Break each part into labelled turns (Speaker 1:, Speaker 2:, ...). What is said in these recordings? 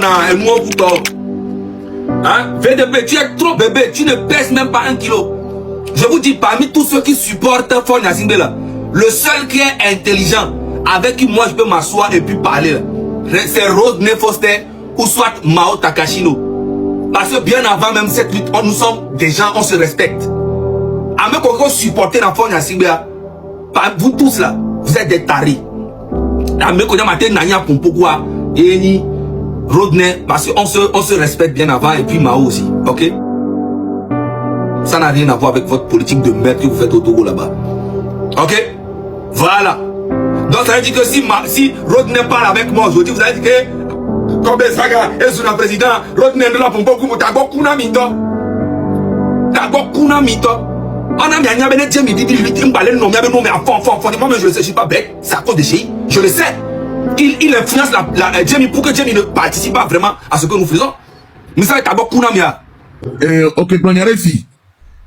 Speaker 1: a un mot pour toi. Hein? VDP, tu es trop bébé, tu ne pèses même pas 1 kilo. Je vous dis, parmi tous ceux qui supportent Faure Gnassingbé là, le seul qui est intelligent, avec qui moi je peux m'asseoir et puis parler là, c'est Rodney Foster ou soit Mao Takashino. Parce que bien avant même cette lutte, nous sommes des gens, on se respecte. À même qu'on supporte la Faure Gnassingbé, vous tous là, vous êtes des tarés. À même qu'on a maté Nanya Pompogwa et Rodney, parce qu'on se respecte bien avant et puis Mao aussi, ok? Ça n'a rien à voir avec votre politique de merde que vous faites au Togo là-bas. Ok? Voilà. Donc ça veut dire que si Rodney parle avec moi aujourd'hui, vous allez dire que comme Saga est sur le président, Rodney ne l'a pas beaucoup, t'as beaucoup na mito. T'as beaucoup na mito. On a mis un yabene Jamie dit il balait non mais à fond. Moi je le sais, je suis pas bête. C'est à cause de Chéi. Je le sais. Il influence la Jamie pour que Jamie ne participe pas vraiment à ce que nous faisons. Mais ça t'as beaucoup na mia.
Speaker 2: Ok, Blonyarefi.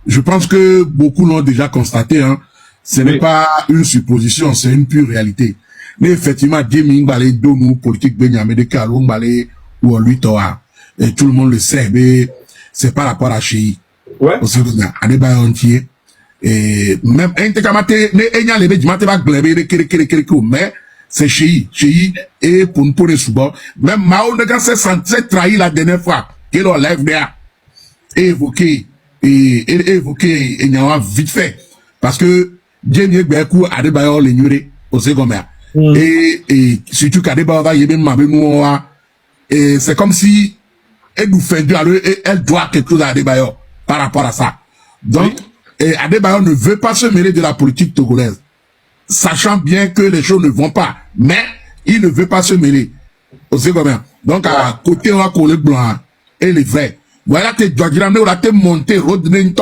Speaker 2: Je pense que beaucoup l'ont déjà constaté, hein. Ce n'est pas une supposition, c'est une pure réalité. Mais effectivement, Jamie Mbalé, nous, politique Benyamé de Kalou Mbalé, ou lui, Toa. Et tout le monde le sait, mais c'est par rapport à Chéi.
Speaker 1: Ouais.
Speaker 2: Au sein de la débat entier. Et même, mais c'est Chéi. Chéi, et pour nous, pour les sous-bords. Même Mao, ne s'est trahi la dernière fois, qu'il enlève derrière. Évoqué Nyawa vite fait parce que Jamie Bekou Adebayor l'ignorer au secondaire et surtout qu'Adebayor va y et c'est comme si elle nous fait du elle doit quelque chose à Adebayor par rapport à ça. Donc Adebayor ne veut pas se mêler de la politique togolaise, sachant bien que les choses ne vont pas, mais il ne veut pas se mêler au secondaire. Donc à côté on va coller blanc et les vrais. Voilà que Djadjiramne on a été monté Rodney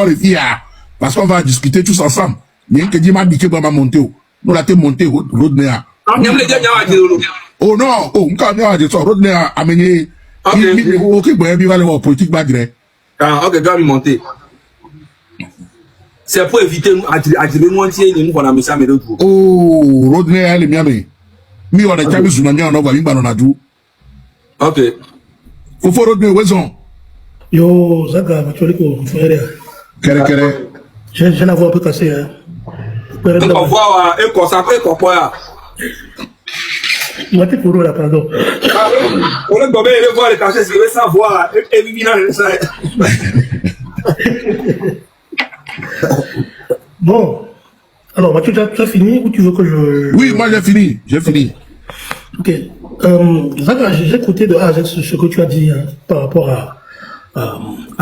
Speaker 2: parce qu'on va discuter tous ensemble. Il y a un qui m'a dit que va monter. On a été monté Rodney. Oh non, oh on a dit ça Rodney a mené. Ok, bon, il va aller voir politique bagre.
Speaker 1: Ah ok, doit lui monter. C'est pour éviter nous entier nous qu'on a mis ça mais d'autres.
Speaker 2: Oh Rodney elle est bien mais. Mi on a déjà vu Zoumania on a vu Banonadou.
Speaker 1: Ok.
Speaker 2: Faut Rodney raison.
Speaker 3: Yo, Zaga, tu vois que
Speaker 2: Kere.
Speaker 3: J'ai la voix un peu cassée. Hein.
Speaker 1: On voit un consacré quoi.
Speaker 3: Moi, t'es pour là, pardon.
Speaker 1: On est tombé et voir les cachets, c'est sans voix. Et Vivina, ça.
Speaker 3: Bon. Alors, Mathieu, tu as fini ou tu veux que je.
Speaker 2: Oui, moi j'ai fini.
Speaker 3: Ok. Zaga, j'ai écouté de A à Z ce que tu as dit hein, par rapport à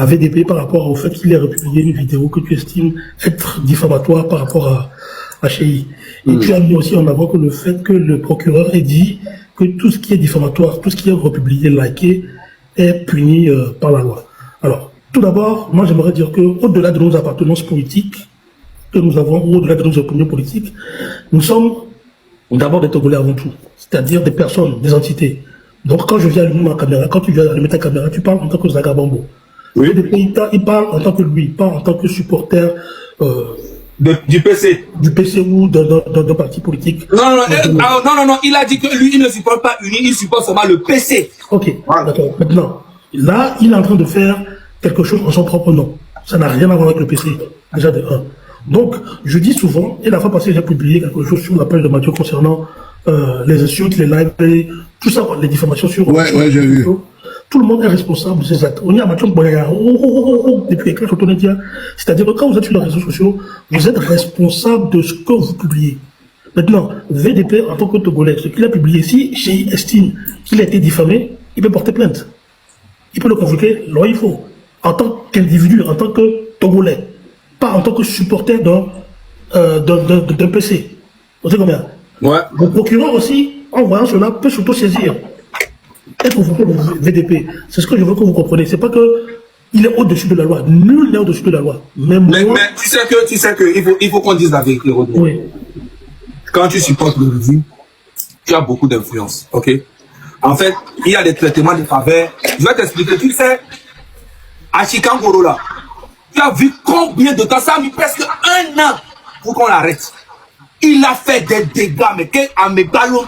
Speaker 3: VDP, par rapport au fait qu'il ait republié une vidéo que tu estimes être diffamatoire par rapport à Chéi. Et tu as mis aussi en avant que le fait que le procureur ait dit que tout ce qui est diffamatoire, tout ce qui est republié, liké, est puni par la loi. Alors, tout d'abord, moi j'aimerais dire que au-delà de nos appartenances politiques que nous avons, ou au-delà de nos opinions politiques, nous sommes d'abord des Togolais avant tout, c'est-à-dire des personnes, des entités. Donc quand je viens allumer ma caméra, quand tu viens allumer ta caméra, tu parles en tant que Zaga Bambo. Oui. Il parle en tant que lui, il parle en tant que supporter
Speaker 1: du PC.
Speaker 3: Du PC ou d'un parti politique.
Speaker 1: Non, il a dit que lui, il ne supporte pas Uni, il supporte seulement le PC.
Speaker 3: Ok, d'accord. Maintenant, là, il est en train de faire quelque chose en son propre nom. Ça n'a rien à voir avec le PC, déjà de 1. Donc, je dis souvent, et la fois passée, j'ai publié quelque chose sur la page de Mathieu concernant les insultes, les lives, tout ça, les diffamations sur...
Speaker 2: Ouais, j'ai vu.
Speaker 3: Tout le monde est responsable de ces actes. On y a Mathieu depuis écrit c'est-à-dire que quand vous êtes sur les réseaux sociaux, vous êtes responsable de ce que vous publiez. Maintenant, VDP, en tant que Togolais, ce qu'il a publié, si Chéi estime qu'il a été diffamé, il peut porter plainte. Il peut le convoquer là il faut. En tant qu'individu, en tant que Togolais, pas en tant que supporter d'un PC. Vous savez combien? Ouais. Le procureur aussi, en voyant cela, peut s'auto-saisir. Être convoqué au VDP. C'est ce que je veux que vous compreniez. C'est pas que il est au-dessus de la loi. Nul n'est au-dessus de la loi. Mais
Speaker 1: tu sais que il faut qu'on dise la vérité, Rodney. Oui. Quand tu supportes le régime, tu as beaucoup d'influence, ok? En fait, il y a des traitements de faveur. Je vais t'expliquer. Tu sais, à Chikangoro là, tu as vu combien de temps? Ça a mis presque 1 an pour qu'on l'arrête. Il a fait des dégâts, mais qu'à mes ballons,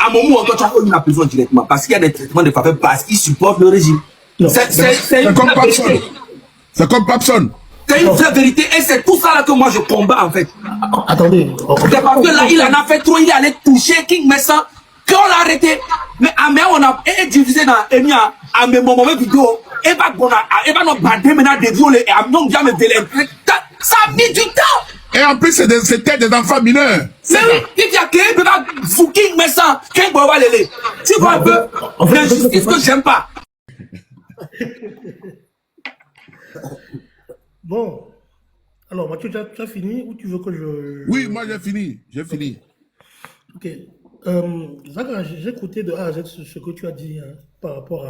Speaker 1: À mon moment, quand tu as eu la prison directement, parce qu'il y a des traitements de faveur, parce qu'ils supportent le régime. C'est
Speaker 2: comme Papson. C'est comme Papson.
Speaker 1: C'est une vraie vérité et c'est tout ça là que moi je combats en fait.
Speaker 3: Attendez.
Speaker 1: C'est parce que là, il en a fait trop, il est allé toucher King Messan, qu'on l'a arrêté. Mais Amé, on a divisé dans Enya, à mes moments vidéo, et va nous bander maintenant des viols, et à mon diable, ça a mis du temps.
Speaker 2: Et en plus, c'était des enfants mineurs.
Speaker 1: Mais oui, il y a quelqu'un qui va King Messan, King Bovalele. Tu vois un peu l'injustice que j'aime pas.
Speaker 3: Bon. Alors, Mathieu, tu as fini ou tu veux que je...
Speaker 2: Oui, moi j'ai fini. J'ai fini.
Speaker 3: Ok. Zaka, j'ai écouté de A à Z ce que tu as dit hein, par rapport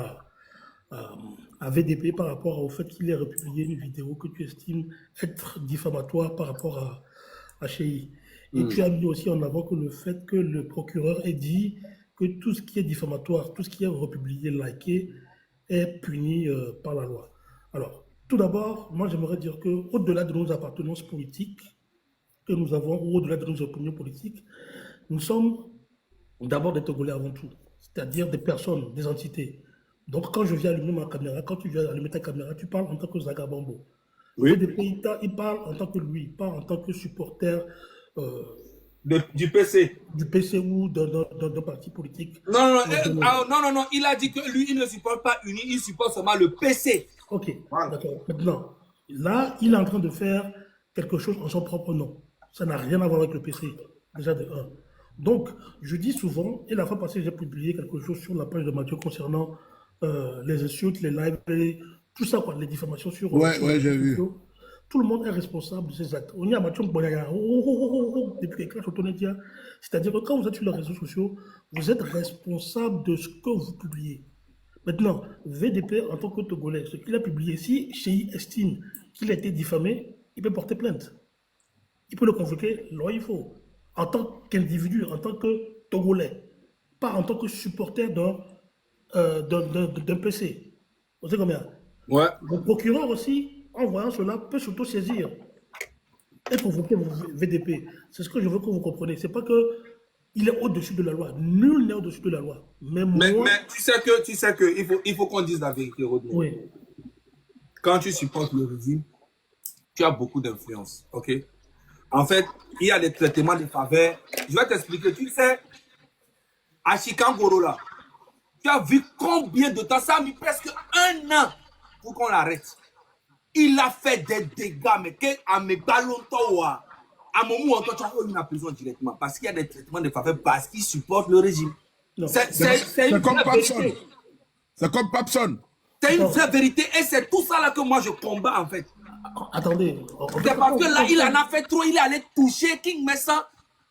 Speaker 3: à VDP, par rapport au fait qu'il ait republié une vidéo que tu estimes être diffamatoire par rapport à Cheikh. Et tu as mis aussi en avant que le fait que le procureur ait dit que tout ce qui est diffamatoire, tout ce qui est republié, liké, est puni par la loi. Alors, tout d'abord, moi j'aimerais dire qu'au-delà de nos appartenances politiques que nous avons, ou au-delà de nos opinions politiques, nous sommes d'abord des Togolais avant tout, c'est-à-dire des personnes, des entités. Donc quand je viens allumer ma caméra, quand tu viens allumer ta caméra, tu parles en tant que Zaga Bambo.
Speaker 1: Oui.
Speaker 3: Il parle en tant que lui, il parle en tant que supporter
Speaker 1: Du PC.
Speaker 3: du PC ou d'un parti politique.
Speaker 1: Non, il a dit que lui, il ne supporte pas Uni, il supporte seulement le PC.
Speaker 3: Ok, d'accord. Maintenant, là, il est en train de faire quelque chose en son propre nom. Ça n'a rien à voir avec le PC, déjà de 1. Donc, je dis souvent, et la fois passée, j'ai publié quelque chose sur la page de Mathieu concernant les insultes, les lives, tout ça, quoi, les diffamations sur...
Speaker 2: Ouais, j'ai vu.
Speaker 3: Tout le monde est responsable de ces actes. On y a Mathieu Mboyaya, depuis quelqu'un, c'est-à-dire que quand vous êtes sur les réseaux sociaux, vous êtes responsable de ce que vous publiez. Maintenant, VDP, en tant que Togolais, ce qu'il a publié, si Cheikh estime qu'il a été diffamé, il peut porter plainte. Il peut le convoquer là il faut. En tant qu'individu, en tant que Togolais, pas en tant que supporter d'un PC. Vous savez combien?
Speaker 1: Ouais.
Speaker 3: Le procureur aussi, en voyant cela, peut s'auto-saisir et convoquer VDP. C'est ce que je veux que vous compreniez. C'est pas que il est au-dessus de la loi. Nul n'est au-dessus de la loi. Mais
Speaker 1: tu sais que il faut qu'on dise la vérité, Rodney.
Speaker 3: Oui.
Speaker 1: Quand tu supportes le régime, tu as beaucoup d'influence, ok? En fait, il y a des traitements de faveur. Je vais t'expliquer. Tu sais, à Chikangoro, là, tu as vu combien de temps? Ça a mis presque 1 an pour qu'on l'arrête. Il a fait des dégâts, mais à mes ballons, à mon moment, quand tu as eu la prison directement, parce qu'il y a des traitements de faveur, parce qu'il supporte le régime. C'est
Speaker 2: comme Papson. C'est comme Papson.
Speaker 1: C'est une vraie vérité et c'est tout ça là que moi je combats en fait.
Speaker 3: Attendez.
Speaker 1: C'est parce que là, il en a fait trop, il est allé toucher King Messan,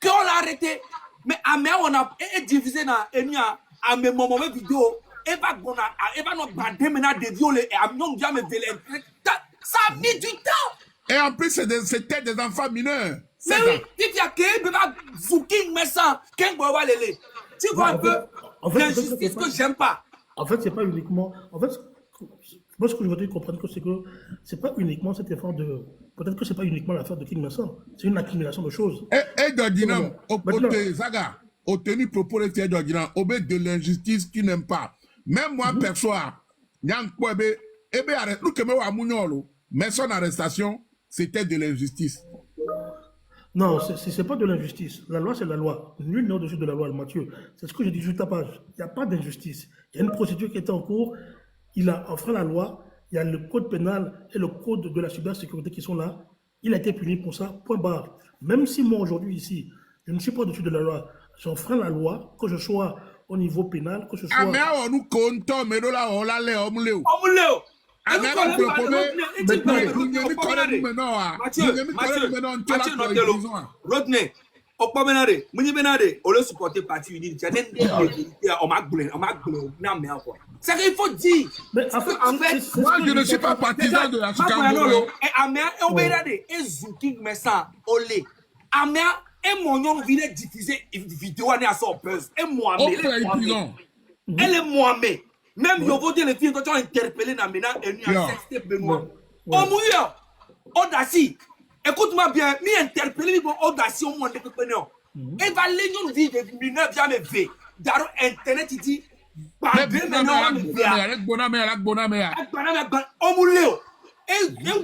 Speaker 1: qu'on l'a arrêté. Mais Amé, on a divisé dans Enya, à mes moments vidéo, et va nous bander maintenant des viols et à mon diable, ça a mis du temps.
Speaker 2: Et en plus, c'était des enfants mineurs.
Speaker 1: Mais oui, il y a quelqu'un qui King Messan, King Bovalele. Tu vois un peu l'injustice que j'aime pas.
Speaker 3: En fait, c'est pas uniquement. En fait, moi, ce que je voudrais comprendre, c'est que c'est pas uniquement cet effort de. Peut-être que c'est pas uniquement l'affaire de King Messan. C'est une accumulation de choses.
Speaker 2: Et Dordinam, Zaga, obtenu propos de Pierre Dordinam, obé de l'injustice qui n'aime pas. Même moi, perso, mais son arrestation, c'était de l'injustice.
Speaker 3: Non, c'est pas de l'injustice. La loi, c'est la loi. Nul n'est au-dessus de la loi, Mathieu. C'est ce que je dis sur ta page. Il n'y a pas d'injustice. Il y a une procédure qui est en cours. Il a enfreint la loi. Il y a le code pénal et le code de la cybersécurité qui sont là. Il a été puni pour ça, point barre. Même si moi, aujourd'hui, ici, je ne suis pas au-dessus de la loi, j'enfreins la loi, que je sois au niveau pénal, que ce soit...
Speaker 2: Ah, mais on nous compte, mais là, on l'a l'air, on l'a
Speaker 1: Rodney, c'est qu'il faut dire. En fait,
Speaker 2: moi je ne suis pas partisan de la Chikangoro.
Speaker 1: Et mon nom vient diffuser une vidéo à son buzz. Et moi, elle est Mohamed. Même Yovo dit les filles quand tu as interpellé dans maintenant et nous a sexté Benoît. Oh mouilleur, Audacie. Écoute-moi bien, mi interpellé bon Audacie au monde de Benoît. Et va l'union vie de mineur jamais fait. Daro internet il dit bandé maintenant on me via omuleo e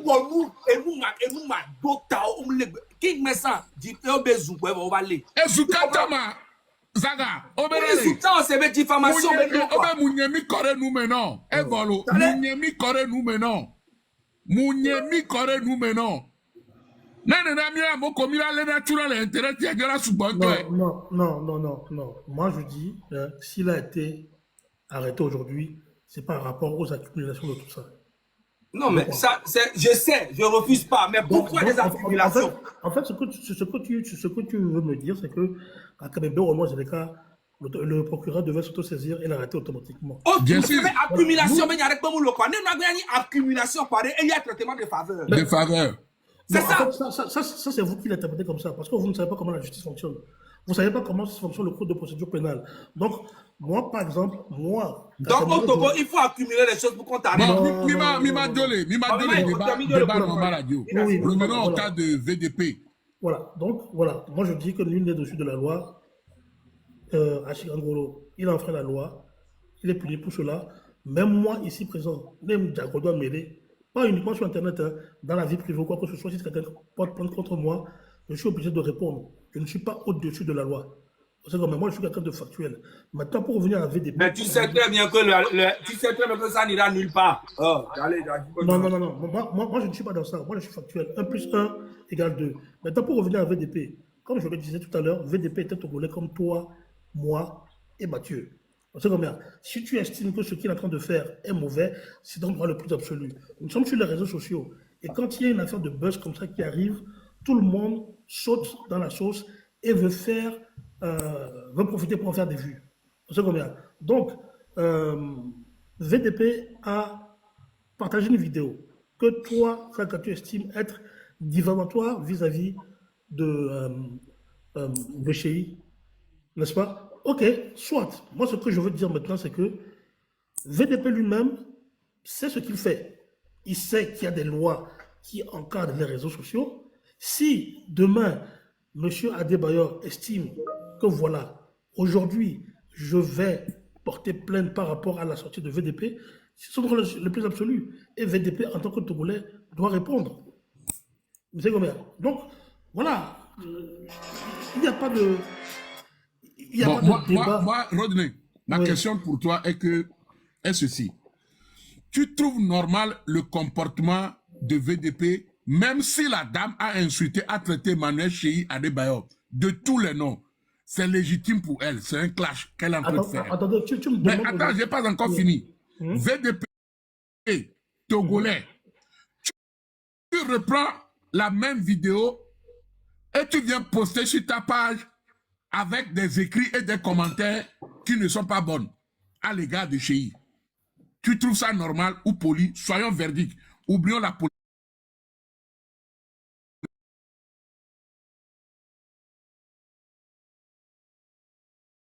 Speaker 1: wonu enu ma doctor omule king mesa di e obezu ko e o vale
Speaker 2: ezukatama Zaga,
Speaker 1: on se met diffamation
Speaker 2: Munyemi kore nou menon. Evolo, Munyemi kore nou menon. Munyemi kore nou menon.
Speaker 3: Non. Moi, je dis, s'il a été arrêté aujourd'hui, c'est par rapport aux accumulations de tout ça.
Speaker 1: Non, mais ça, je sais, je refuse pas. Mais pourquoi les accumulations?
Speaker 3: En fait, ce que tu veux me dire, c'est que à Kabebe, au moins, le procureur devait s'autosaisir et l'arrêter automatiquement.
Speaker 1: Oh, bien sûr. Accumulation, mais il y a accumulation, il y a traitement de faveur.
Speaker 2: De faveur.
Speaker 3: C'est ça. Ça c'est vous qui l'interprétez comme ça, parce que vous ne savez pas comment la justice fonctionne. Vous ne savez pas comment fonctionne le code de procédure pénale. Donc, moi, par exemple,
Speaker 1: Donc, au Togo, il faut accumuler les choses pour qu'on t'arrête.
Speaker 2: Revenons au cas de VDP.
Speaker 3: Voilà. Donc, voilà. Moi, je dis que nul n'est dessus de la loi. Achigangolo, il a enfreint la loi. Il est puni pour cela. Même moi, ici présent, même Diagodo mêlé, pas uniquement sur Internet, hein, dans la vie privée ou quoi que ce soit, si quelqu'un porte plainte contre moi, je suis obligé de répondre. Je ne suis pas au-dessus de la loi. C'est comme moi, je suis quelqu'un de factuel. Maintenant, pour revenir à VDP...
Speaker 1: Mais tu sais très bien que, ça n'ira nulle part. Oh, allez,
Speaker 3: non. Moi, je ne suis pas dans ça. Moi, je suis factuel. 1 plus 1 égale 2. Maintenant, pour revenir à VDP, comme je le disais tout à l'heure, VDP était togolais comme toi, moi et Mathieu. C'est comme ça. Si tu estimes que ce qu'il est en train de faire est mauvais, c'est dans le droit le plus absolu. Nous sommes sur les réseaux sociaux. Et quand il y a une affaire de buzz comme ça qui arrive, tout le monde saute dans la sauce et veut profiter pour en faire des vues. C'est comme ça. Donc, VDP a partagé une vidéo que toi, que tu estimes être diffamatoire vis-à-vis de Chéhi, n'est-ce pas? Ok, soit. Moi, ce que je veux dire maintenant, c'est que VDP lui-même sait ce qu'il fait. Il sait qu'il y a des lois qui encadrent les réseaux sociaux. Si demain, M. Adebayor estime que voilà, aujourd'hui, je vais porter plainte par rapport à la sortie de VDP, c'est son droit le plus absolu. Et VDP, en tant que Togolais, doit répondre. Vous savez combien? Donc, voilà. Il n'y a pas de...
Speaker 2: Moi, Rodney, ma question pour toi est ceci. Tu trouves normal le comportement de VDP, même si la dame a insulté, a traité Emmanuel Chéhi Adebayor de tous les noms? C'est légitime pour elle. C'est un clash qu'elle est en train de faire.
Speaker 3: Attendez, tu me demandes...
Speaker 2: Mais attends, je n'ai pas encore fini. VDP, Togolais, tu reprends la même vidéo et tu viens poster sur ta page avec des écrits et des commentaires qui ne sont pas bons à l'égard de Chéhi. Tu trouves ça normal ou poli? Soyons verdict. Oublions la politique.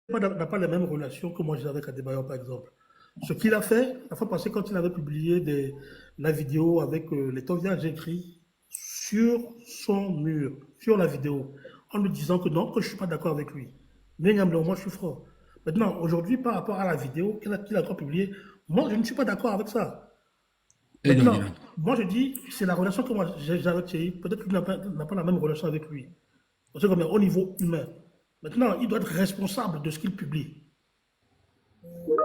Speaker 3: N'a pas les mêmes relations que moi j'ai avec Adebayor, par exemple. Ce qu'il a fait, la fois passée, quand il avait publié la vidéo avec les tonviages écrits sur son mur, sur la vidéo, en lui disant que non, que je ne suis pas d'accord avec lui. Mais moi, je suis franc. Maintenant, aujourd'hui, par rapport à la vidéo qu'il a encore publiée, moi, je ne suis pas d'accord avec ça. Maintenant, moi, je dis, c'est la relation que moi j'ai avec Chéhi. Peut-être qu'il n'a pas la même relation avec lui. C'est comme au niveau humain. Maintenant, il doit être responsable de ce qu'il publie.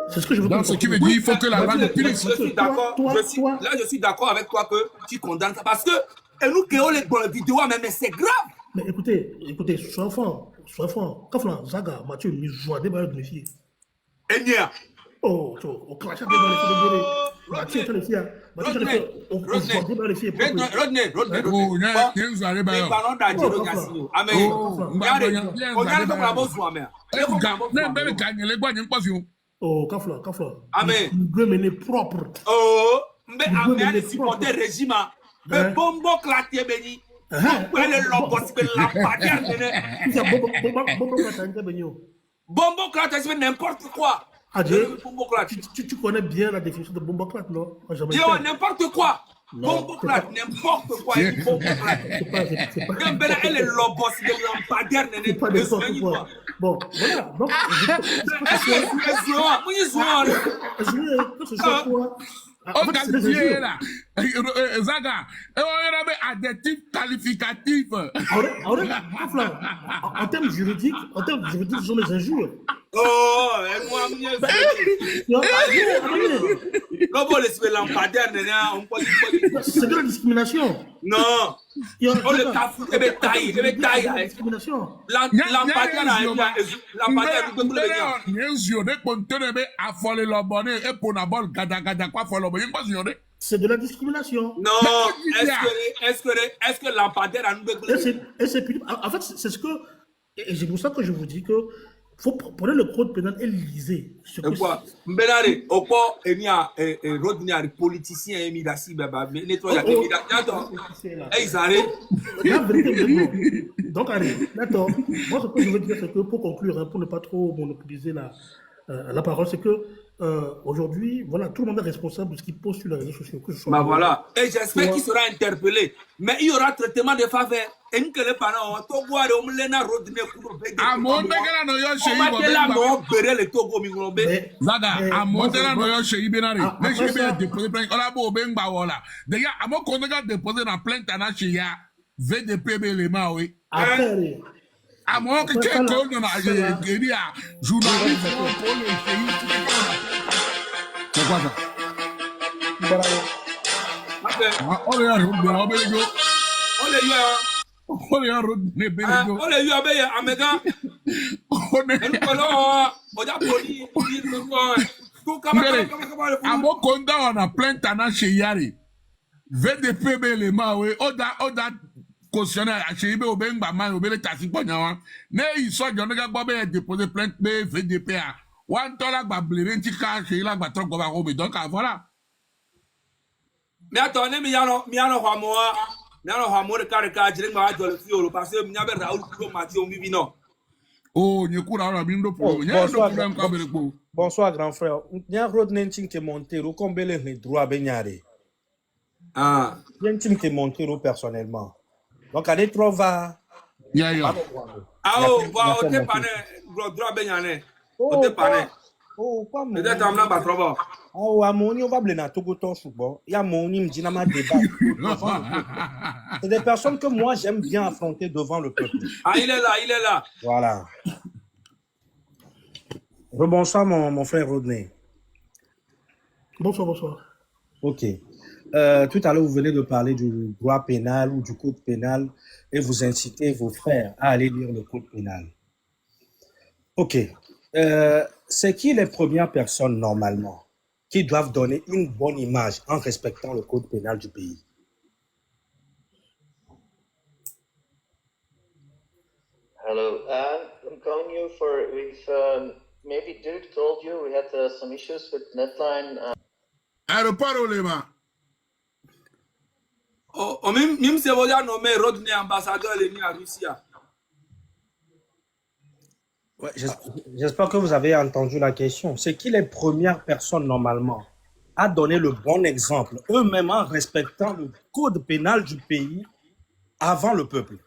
Speaker 3: C'est ce que je veux dire.
Speaker 2: Donc, ce qui veut dire, il faut que la loi le punisse.
Speaker 1: Je suis d'accord. Là, je suis d'accord avec toi que tu condamnes ça. Parce que, et nous créons les vidéos, mais c'est grave.
Speaker 3: Mais écoutez, sois franc. Quand Zaga, Mathieu, nous jouons des balles de méfier.
Speaker 1: Et Nia.
Speaker 3: Oh, au clash des balles de Mathieu, tu le fais. Mathieu, on joue des balles de filles.
Speaker 1: Rodney.
Speaker 2: Oh, nous allons bien.
Speaker 3: Oh, Kafla.
Speaker 1: Amen.
Speaker 3: Nous devons mener propre.
Speaker 1: Oh, mais supporter le régime. Mais bombo clatier béni. Bombo clatier, c'est n'importe quoi.
Speaker 3: Tu connais bien la définition de bombo clat, non?
Speaker 1: N'importe quoi. Bombo clat, n'importe quoi. Elle est lobos, c'est lampadaire.
Speaker 3: Bon, voilà. Donc, que ce soit toi. En fait, c'est des injures.
Speaker 2: Là. Zaga, on a un adjectif qualificatif.
Speaker 3: En termes juridiques, ce sont des injures.
Speaker 1: Oh, moi,
Speaker 3: c'est de la discrimination.
Speaker 1: Non. Oh, le cafou, il est taillé.
Speaker 3: Discrimination. C'est de la discrimination.
Speaker 1: Non, est-ce que lampadaire a nous
Speaker 3: en fait, c'est ce que. Et c'est pour ça que je vous dis que faut prendre le code pénal et lisez.
Speaker 1: Quoi Mbelare, oko enia rodnia politicien emi da si baba nettoyer ils arrêtent.
Speaker 3: Donc allez, d'accord. Moi ce que je veux dire c'est que pour conclure, hein, pour ne pas trop monopoliser la parole, c'est que aujourd'hui, voilà, tout le monde est responsable de ce qu'il pose sur les réseaux sociaux. Que ce soit
Speaker 1: voilà. Et j'espère qu'il sera interpellé. Mais il y aura traitement de faveur. Et que les parents, Togo, on lena rodne pour le
Speaker 2: à mon dégât, no yo chez Zaga, à mon dégât, no yo chez Ibénari. Mais je vais déposer plainte. On a beau ben voilà. D'ailleurs, à mon collègue déposer la plainte à Nachia, VDP les mains, oui.
Speaker 3: Après,
Speaker 2: à mon que quelqu'un a dit à journaliste pour le pays. C'est quoi ça? On est à on a plein de chez Yari. VDP les mains, oui. Oda cautionné à chez Ibe au Benga man au Bele Tassi Pognawa. Mais ils sont de Nagabobe déposé plainte VDP à. One dollar bablé, tika chez la batron gobarobe. Donc voilà.
Speaker 1: Mais attendez, mais yano Hamoa. Parce que
Speaker 2: oh,
Speaker 4: bonsoir, grand frère. Nya road nenting te montero combele ne droit benyare.
Speaker 1: Ah.
Speaker 4: Nenting te montero personnellement. Donc allez trova.
Speaker 2: Ya.
Speaker 1: Ah oh, va au te pané droit benyane. Au te pané.
Speaker 4: Oh, pas mon.
Speaker 1: Peut-être amna ba trova.
Speaker 4: Oh, amoni on va blena togo to football. Ya moni mdina ma débat. C'est des personnes que moi j'aime bien affronter devant le peuple.
Speaker 1: Ah, il est là.
Speaker 4: Voilà. Rebonsoir mon frère Rodney.
Speaker 3: Bonsoir.
Speaker 4: Ok. Tout à l'heure, vous venez de parler du droit pénal ou du code pénal et vous incitez vos frères à aller lire le code pénal. Ok. C'est qui les premières personnes normalement qui doivent donner une bonne image en respectant le code pénal du pays?
Speaker 5: Hello, I'm calling you maybe Duke told you we had some issues with Netline.
Speaker 2: Aéroport Olema.
Speaker 1: Oh, même si vous avez nommé Rodney ambassadeur à Russie.
Speaker 4: Ouais, j'espère que vous avez entendu la question. C'est qui les premières personnes normalement à donner le bon exemple, eux-mêmes en respectant le code pénal du pays avant le peuple?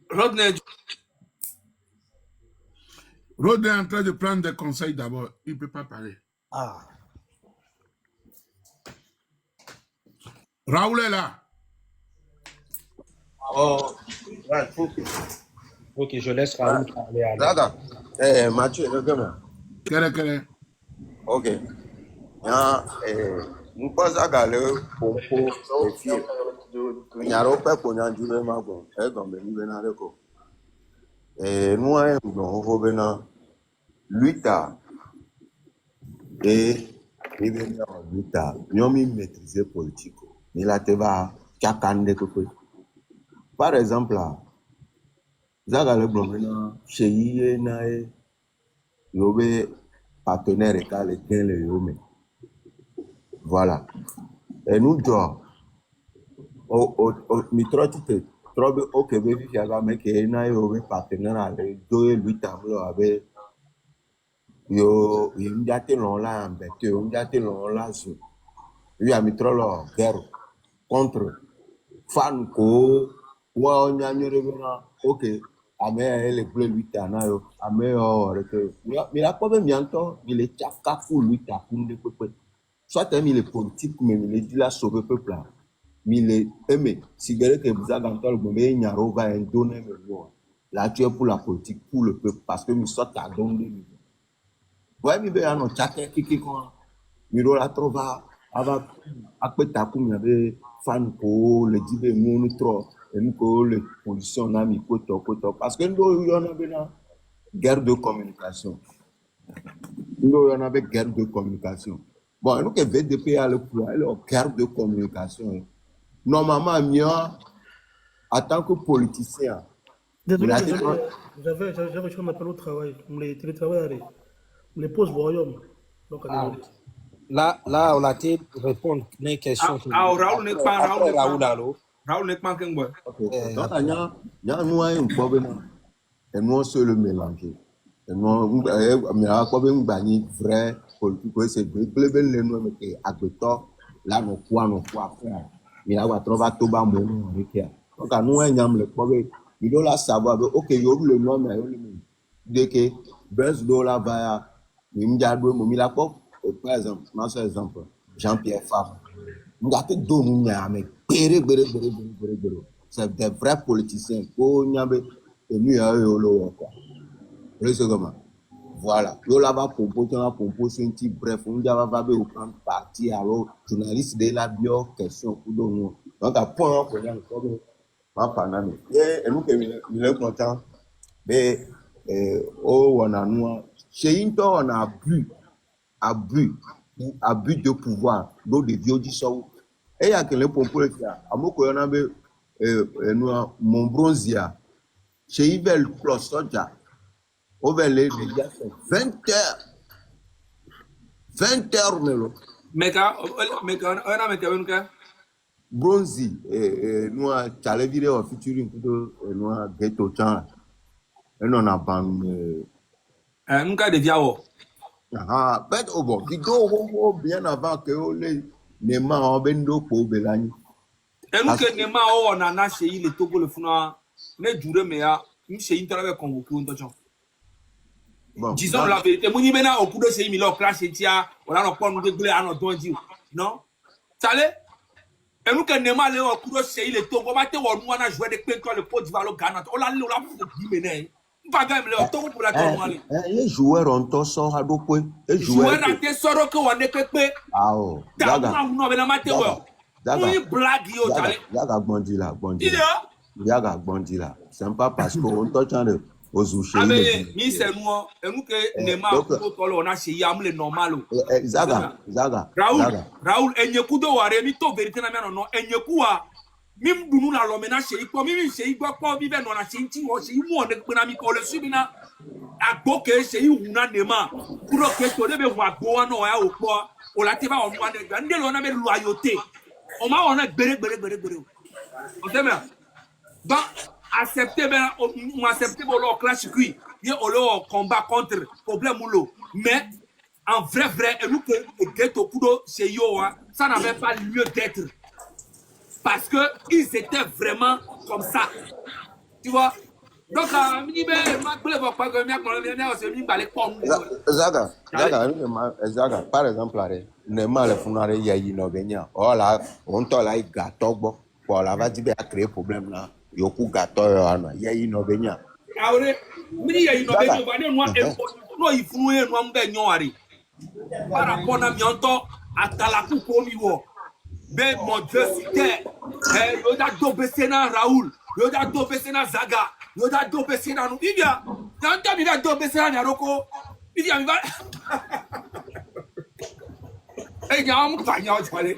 Speaker 1: Rodney
Speaker 2: est en train de prendre des conseils d'abord. Il ne peut pas parler.
Speaker 4: Ah.
Speaker 2: Raoul est là.
Speaker 4: Oh. Ouais, ok, je laisse Raoul parler.
Speaker 6: Zaga, Mathieu, le gamin.
Speaker 2: Quel
Speaker 6: Ok. Nous pas Zaga le pompo et fille. Il y a un peu qu'on a dit le magon. Comme le niveau n'a pas. Et nous on revenant 8 ans et il vient en 8 ans. Nous avons maîtrisé politique. Il a été va kakande koko. Par exemple là, Zaga le blomena chez Yénae, nous partenaire et car les gains les hommes. Voilà. Et nous deux, au mitro tu te trouves au Québec, il y a mais qui est un partenaire avec 2-8 tableaux avec yo, il y a des longs là, il y a des longs là. il y a mitrolo guerre contre fan ko wa nyanyere bena ok ame ele bleu luita na yo ame o reke mi la ko be mianto il est chaka fu luita kunde pepe soit mi le politique mais il est dit la sauver peuple là mi le aimé si gare que vous avez entendu le be nyaro va en donner me voir là tu es pour la politique pour le peuple parce que mi sort à donner ouais mi be ano chaka kiki ko mi ro la trova ava apeta ku mi be fan ko le dibe ngunu trop et nous que les positions na mi koto parce que nous y en a bena guerre de communication nous y en a guerre de communication bon nous que VDP a le pouvoir la guerre de communication normalement mieux en tant que politicien
Speaker 3: Désolé, j'ai reçu un appel au travail. Les télétravailleurs, les postes royaume. Donc, désolé.
Speaker 4: Là, on a été répondre à une question.
Speaker 1: Raoul n'est pas
Speaker 4: Après Raoul, allô?
Speaker 1: Raoul n'est pas qu'un boy.
Speaker 6: donc il y a nous un problème et nous se le mélanger et nous mais à quoi ben bani vrai politique c'est bleu le nous mais agbeto là nous quoi faire mais là va trouver tout bas mon requête donc nous un yam le problème il doit la savoir ok yo le nom mais yo le dès que buzz dollar va m'jadou mo mi la ko par exemple moi c'est exemple Jean-Pierre Favre ngate do mu nyame bere c'est des vrais politiciens ko nyambe et nous yo lo quoi le second voilà yo là va proposer un petit bref on va be au prendre parti alors journaliste de la bio question pour nous donc à point pour rien comme ma paname et nous que il est content mais oh on a nous chez Into on a abus de pouvoir donc des vieux du sol et il y a que les pompiers amoko yana be nous mon bronzia chez Ivel Plus Soja over les gars 20 heures melo
Speaker 1: Meka on a meka unka
Speaker 6: bronzi nous a challenge vidéo featuring tout nous a ghetto chan et non a ban
Speaker 1: unka de viawo
Speaker 6: ah bet obo vidéo bien avant que les mains en bendo pour belani
Speaker 1: enuke ne ma o na Cheyi le Togo le funa ne dure me ya Cheyi interawe convoqué on tocho
Speaker 6: bon
Speaker 1: disons la vérité moni bena au coup de Cheyi mi lo crash tia on a no pon de glé ano donji non sale enuke ne ma le au coup de Cheyi le Togo ba te wo nu na jouer de Côte le Côte d'Ivoire le Ghana o la pour di mene pas game le Togo pour la tournoyer
Speaker 6: les joueurs ont tout sort à do quoi les
Speaker 1: joueur raté soro que on ne pepe
Speaker 6: ah oh
Speaker 1: daga no bena mate wo oui blague yo jale
Speaker 6: yaga bondi là c'est pas parce qu'on touche en ozuche
Speaker 1: abe mi se nuo enuke ne ma ko tolo na Cheyi am le normal
Speaker 6: zaga
Speaker 1: Raoul enyeku do ware mi to vérité na me no enyeku wa mi mdunu na lo me na Cheyi ko mi Cheyi gbo ko bi be no na Cheyi wo Cheyi mu on pe na mi ko le subi na agbo ke Cheyi hu na ne ma kuro ke to de be wa gbo na o ya o po o la te ba o mu ane ga nde lo na be loyauté on m'a on a gbere on sait bien donc accepter ben on accepter pour leur clash qui y a leur combat contre problème ou mais en vrai et nous que ghetto kudo chez Yoa ça n'avait pas lieu d'être parce que ils étaient vraiment comme ça tu vois donc mi be ma gbele bo pa go mi akon mi o se mi gbale po mu
Speaker 6: zaga par exemple là ne mal funare yayi no benya o la on to la gato gbo pour la va dire créer problème là yoku gato ana yayi no benya
Speaker 1: awre mi yayi no benya ba ne no ifunu e no mbe nyon ari par rapport na mi onto atala ku ko mi wo be mon Dieu c'était yo da do besena Raoul yo da do besena Zaga yo da do besena no bibia dan ta mi da do besena na roko bibia mi ba eh ya mu ka nya o chale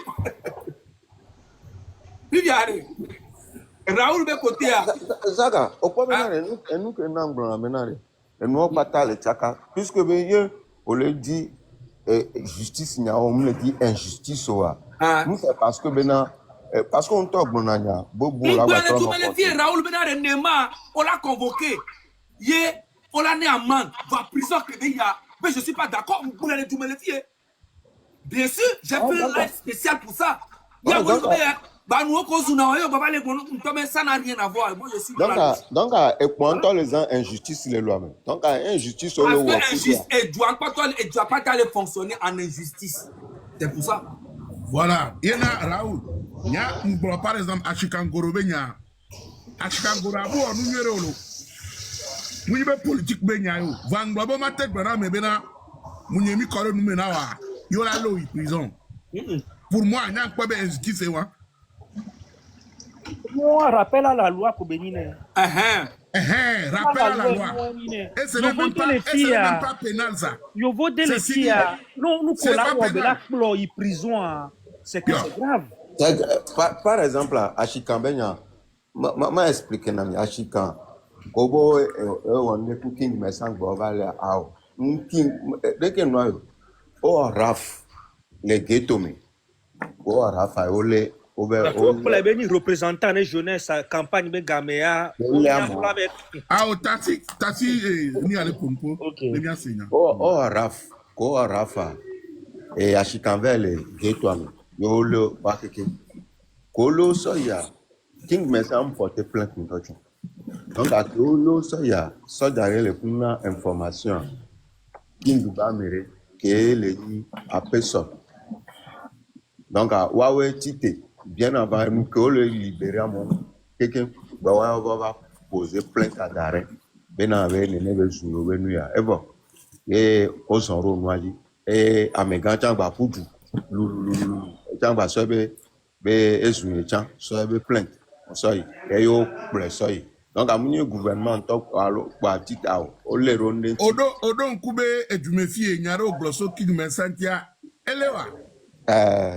Speaker 1: bibia re Raoul be côté a
Speaker 6: Zaga o ko menare enu ke na ngro na menare enu o pata le chaka puisque be ye o le dit justice nya o me le dit injustice o nous c'est parce que bena parce qu'on talk bonanya bobo la va
Speaker 1: tout le vie Raoul benare nema on l'a convoqué ye on l'a né à man va prison que il y a mais je suis pas d'accord pour le tout me le vie Bien sûr, j'ai fait un live spécial pour ça. Il y a
Speaker 6: Donc,
Speaker 1: ça n'a rien à voir. Moi, je suis dans la lutte.
Speaker 6: donc, et pour les gens, injustice, les lois, même. Donc, injustice, on le
Speaker 1: Parce que injustice, et tu dois pas aller fonctionner en injustice. C'est pour ça.
Speaker 2: Voilà. Il y en a, Raoul. Il y a, par exemple, à Chikangoro, à Chikangoro, à nous, nous, nous, politique, Van Bobo, ma tête, mais bena, Mouniemi, Koro, nous, menawa, yola, l'eau, prison. Pour moi, il n'y a pas d'injustice, moi.
Speaker 4: Moi, rappel à la loi pour Bénin.
Speaker 2: Rappel à la loi. Et ce n'est même pas pénal, ça.
Speaker 4: Yo vote les filles. Non, nous collaborons de la flore en prison. C'est que c'est grave.
Speaker 6: Par exemple, à Chikambenya, je explique à Chikan. Kobo, on est cooking, mais sans boval, dès que nous, Raf, les ghettos, Raf,
Speaker 4: Pour les bénis représentants de jeunesse, campagne de Gaméa,
Speaker 2: Tati, ni allé pompo, les bien seigneur.
Speaker 6: Rafa, et à Chikanvel, ghetto, yo le bakeke. Kolo soya, King Messam porte plainte contre toi. Donc, à Kolo soya, so derrière les information, King Bamere, qui est le à personne. Donc, à Huawei Tite, bien avant nous que le libérer à mon quelqu'un va poser plainte à d'arrêt. Ben avec les neves sur le nuya. Et bon, et au son ronois et à mes gants va poudre. Tamba sobe be esu chan sobe plainte. Soy et yo soy. Donc, à mon gouvernement, alors, quoi, tita, o le ronde.
Speaker 2: Odo nkube et tu me fies, nyaro glosso qui me sentia. Elewa.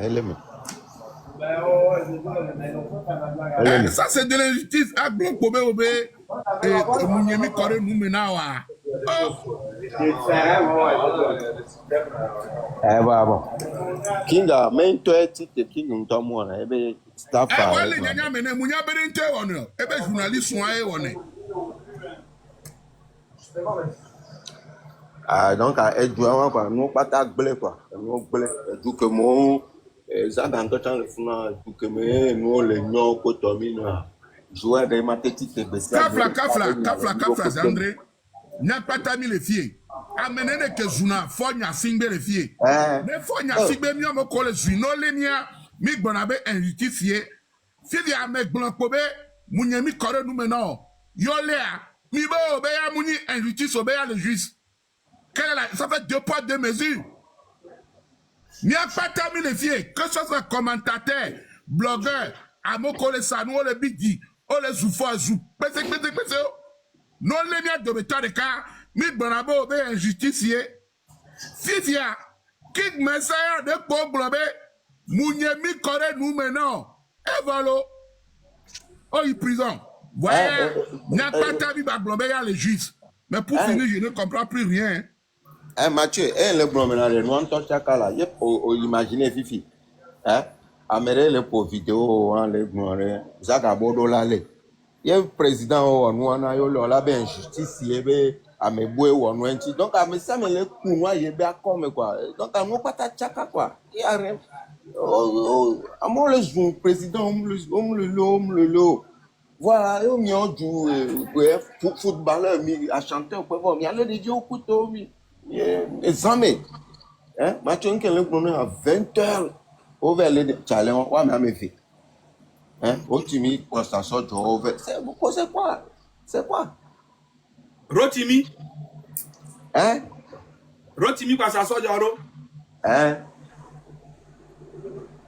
Speaker 6: Élément.
Speaker 2: Ça, c'est de l'injustice. À Glock Bobé Obé et Mouniemi Kore Noumenawa.
Speaker 6: Bon. Kinga, mais toi, tu es King on t'a moi, et bien, staff.
Speaker 2: Les derniers mené, Mounia Berente, on est. Et bien, journaliste, on est.
Speaker 6: Donc, à Edouard, quoi, nous, pas ta blé, quoi. Nous, blé, tout que mon. Ça, dans le temps, tout que nous, les noms, cotomina, jouer des mathétiques, des
Speaker 2: Kafla, c'est André. N'a pas mis les filles. Amenez les que Zuna, Fonya, Singbe les filles. Mais Fonya, Singbe, mieux me colle, Zuno, Lenia, Mik Bonabe, injustifié. Fili à Mek Blancobe, Mouniemi Kore nous maintenant. Yoléa, Mibo, Obéa, Mouni, injustice, Obéa, le juge. Ça fait 2 poids, 2 mesures. N'y a pas terminé les filles, que ce soit commentateur, blogueur, Amoko le Sanou, le Bidi, o le Zoufo, Zou, pèse, non les miens de méthode de cas, mi bonabo, be injusticié. Fifia, Kik Messaya de Poblobé, Mouniemi Kore nous maintenant, et voilà. Oh, il prison. Voilà, n'y a pas terminé à Blobé, il y a les juges. Mais pour finir, je ne comprends plus rien.
Speaker 6: Mathieu, le promenade, nous entendons chacun imaginez Fifi. Améré le pour vidéo, les gloires, Zaka Bodo Lale. Il y a un président, nous en a eu la injustice, il y avait à mes bouées ou en ouenti. Donc, à mes sames, les counois, il y a bien comme quoi. Donc, à mon pata chaka quoi. Il y a rien. À mon le président, le lot. Voilà, il y a un footballeur, à chanter au pouvoir, il y a le DJ au couteau, Examen. Mathieu, on est à 20h. On va aller challenge. On va me faire. Rotimi, pour ça sort c'est quoi? C'est quoi?
Speaker 1: Rotimi? Rotimi, pour ça sort de Aro?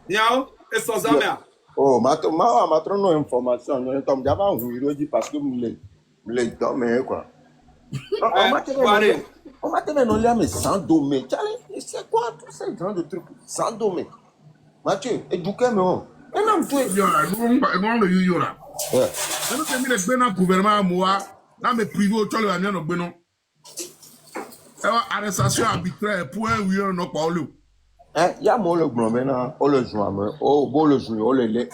Speaker 1: Niao, et sans zamea.
Speaker 6: Oh, ma information. Nous sommes déjà en Ouiroji parce que nous les dormons, quoi. On m'a tellement non mais sans domaine. C'est quoi tous ces genres de trucs sans domaine? Mathieu, éduquez moi. Et non, tu es.
Speaker 2: Non, le yura. Et nous sommes les bénins gouvernement à moi. Là, mes privés au toile, il y a un bénin. Et arrestation arbitraire pour un oui, non, pas le.
Speaker 6: Il y a mon le grand maintenant, on le joue, on le joue, on le lait,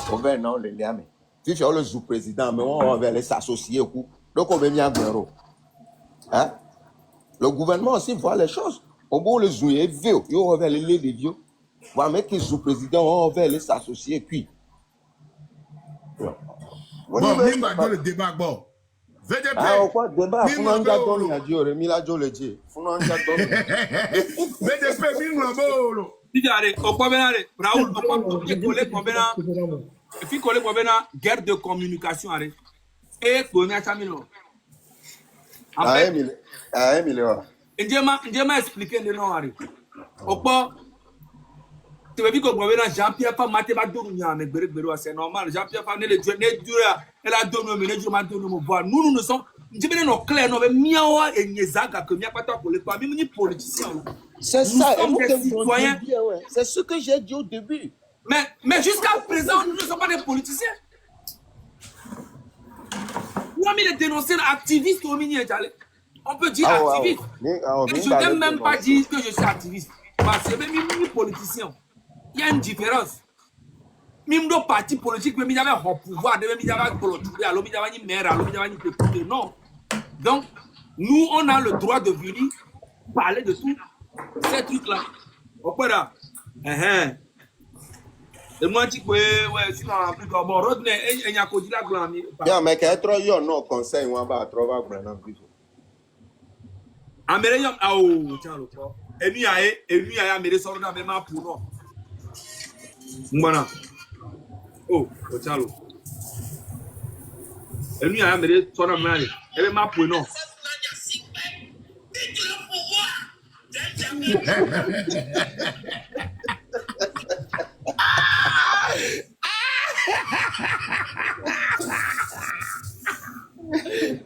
Speaker 6: on va non, le lait. Si tu as le joue président, mais on va aller s'associer au coup. Donc, on va bien à Guéro. Le gouvernement aussi voit les choses. Au bout le juin est vieux, il revient les vieux. Voilà, mais qui sous-président, on va aller s'associer, puis.
Speaker 2: Bon, Mimba dit le débat, bon. VDP.
Speaker 6: Ah, au quoi, débat,
Speaker 2: Mimba,
Speaker 6: Funanga Don, il a dit, Mila Joleji. Funanga Don.
Speaker 2: VDP, Mimba, bon.
Speaker 1: Allez, au point Raoul, il faut qu'on guerre de communication. Et qu'on a chamilo. En fait, Ndiema expliqué le nom. Au point, tu veux dire que Jean-Pierre Fa Mateba Dounia, mais c'est normal. Jean-Pierre Fa ne le Dieu, ne Dieu, elle a donné, mais ne Dieu m'a donné mon voix. Nous ne sommes, nous clair, nous miawa et Niezaga, que mia pas pour les pas, même ni politiciens.
Speaker 6: C'est ça,
Speaker 1: et nous des citoyens.
Speaker 6: C'est ce que j'ai dit au début.
Speaker 1: Mais jusqu'à présent, nous ne sommes pas des politiciens. Nous avons dénoncé l'activiste au mini. On peut dire activiste. Et je n'aime même pas dire que je suis activiste. Parce que même ni politicien. Il y a une différence. Même nos partis politiques, même il y avait un pouvoir, même il y avait un politique, alors il y avait une maire, alors il y avait une député. Non. Donc, nous, on a le droit de venir parler de tout ces trucs-là. Opéra. Et moi, je dis, ouais, sinon, plus comme bon, Rodney, il y a qu'au dit la glamie.
Speaker 6: Bien, mais qu'elle trop yon, non, conseil, on va trouver un grand plus.
Speaker 1: Américain, ah, oh, tiens, le corps. Et lui, il y a Américain, ça, on a même un pour nous. Voilà. Oh, tiens, le. Et lui, il y a Américain, ça, on a même un pour nous.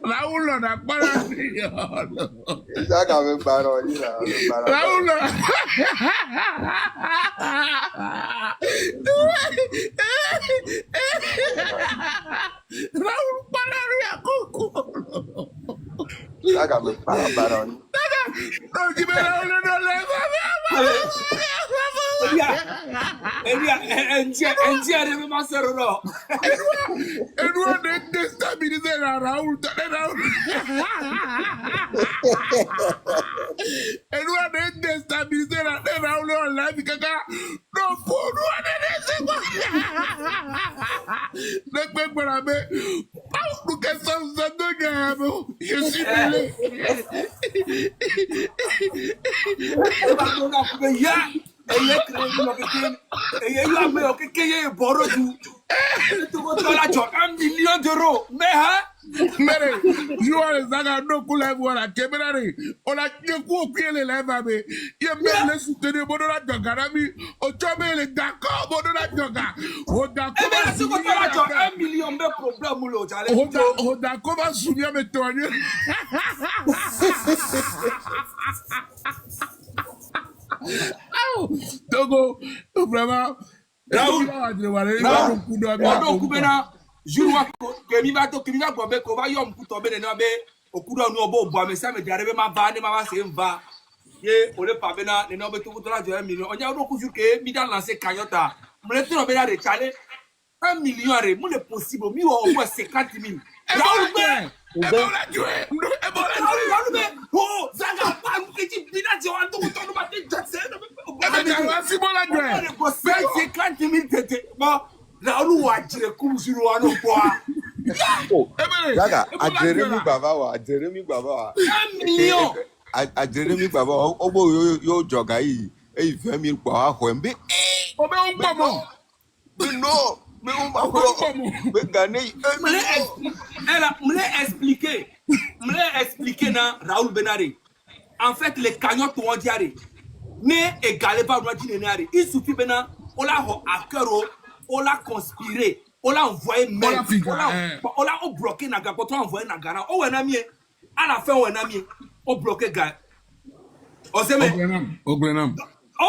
Speaker 2: Raoul, on n'a pas la vie.
Speaker 6: Ça, quand même, parole, là.
Speaker 2: Raoul, Raoul, pas la vie à Coco.
Speaker 6: Ça, quand même, parole.
Speaker 2: Non, tu me Raoul, non, et nous, on est déstabilisé la Raoul. Et nous, on est déstabilisé la Raoul. On l'a dit, caca. Non, pour nous, on est déstabilisé. Ne peux pas la mettre. Nous, qu'est-ce que ça donne? Je suis mêlé.
Speaker 1: $1 million. Mais
Speaker 2: je vois les agents pour les voir à Kéberari. On a dit qu'on les lèvres. Il y a même les soutenir pour la Djogarami. Au Tchomé, les d'accord, pour la Djogar. Au d'accord,
Speaker 1: $1 million de problèmes.
Speaker 2: Au d'accord, va souvenir de toi. Togo, vraiment.
Speaker 1: Raoul, je vois que mi va to kimi va bombe ko va yom ku tombe na be okudo nu obo bo me sa me diare be ma va ne ma va se mva ye ole pa be na ne no be to la jo $1 million onya do ku ju ke mi da lancer kanyota me le tino be la de chale $1 million re mo le possible mi o 50,000 Raoul be Raoul be oh zaga pa mu ke ti bina je wan to no ba te jase
Speaker 2: si bon la gueule
Speaker 1: 50,000 tete bon Raoul wa jire kum suru wa no kwa
Speaker 6: Zaga, a Jeremy Baba, $1 million. A Jeremy Baba, Obo yo jogai, e femi kwa hwembe.
Speaker 2: Obe un pomo.
Speaker 6: Non, mais on va me gagner.
Speaker 1: Me l'ai expliqué na Raoul Benari. En fait, les cagnottes ont diaré. Mais égalé pas le il suffit maintenant, on l'a à cœur, on l'a conspiré. On l'a envoyé même. On l'a bloqué Naga. Quand on a envoyé Nagara, on a mis. À la fin, on a mis. On bloqué gars. On s'est mis. On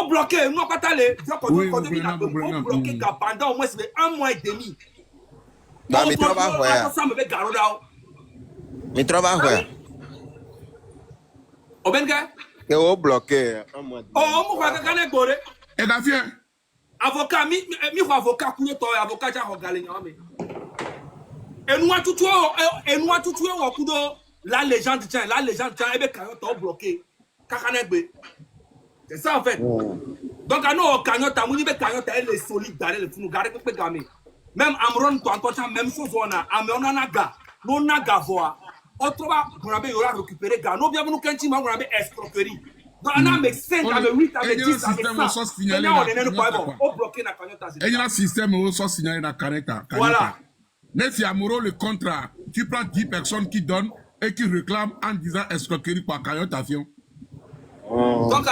Speaker 1: bloqué. Nous, pas allé. On bloqué gars pendant au moins 1 mois et demi.
Speaker 6: Bah, mais trop bas, mais trop bas,
Speaker 1: au Benga.
Speaker 6: Et on bloqué 1 mois.
Speaker 1: Oh, on va gagner gore.
Speaker 2: Et la fière.
Speaker 1: Avocat, mi avocat pour toi, avocat já regalé nyame. Et nous tout au coup de la légende tient, et be kayo to bloqué. Kakanegbe. C'est ça en fait. Donc, à nous, Kanyota, nous disons Kanyota, elle est solide, elle est fou, garde que gamé. Même Amron, toi, même chose, on a un gars, non, a gars, voir. Autrement, on a récupéré gars. Nous, bien, nous, quand tu m'as escroquerie. Donc, on a 5, avec 8, avec 10, avec 100. Maintenant, on est pas bon. On bloque la Kanyota.
Speaker 2: Et il y a un système où on signalé la Kanyota.
Speaker 1: Voilà.
Speaker 2: Mais si Amoro le contrat, tu prends 10 personnes qui donnent et qui réclament en disant escroquerie par Kanyota.
Speaker 1: Donc,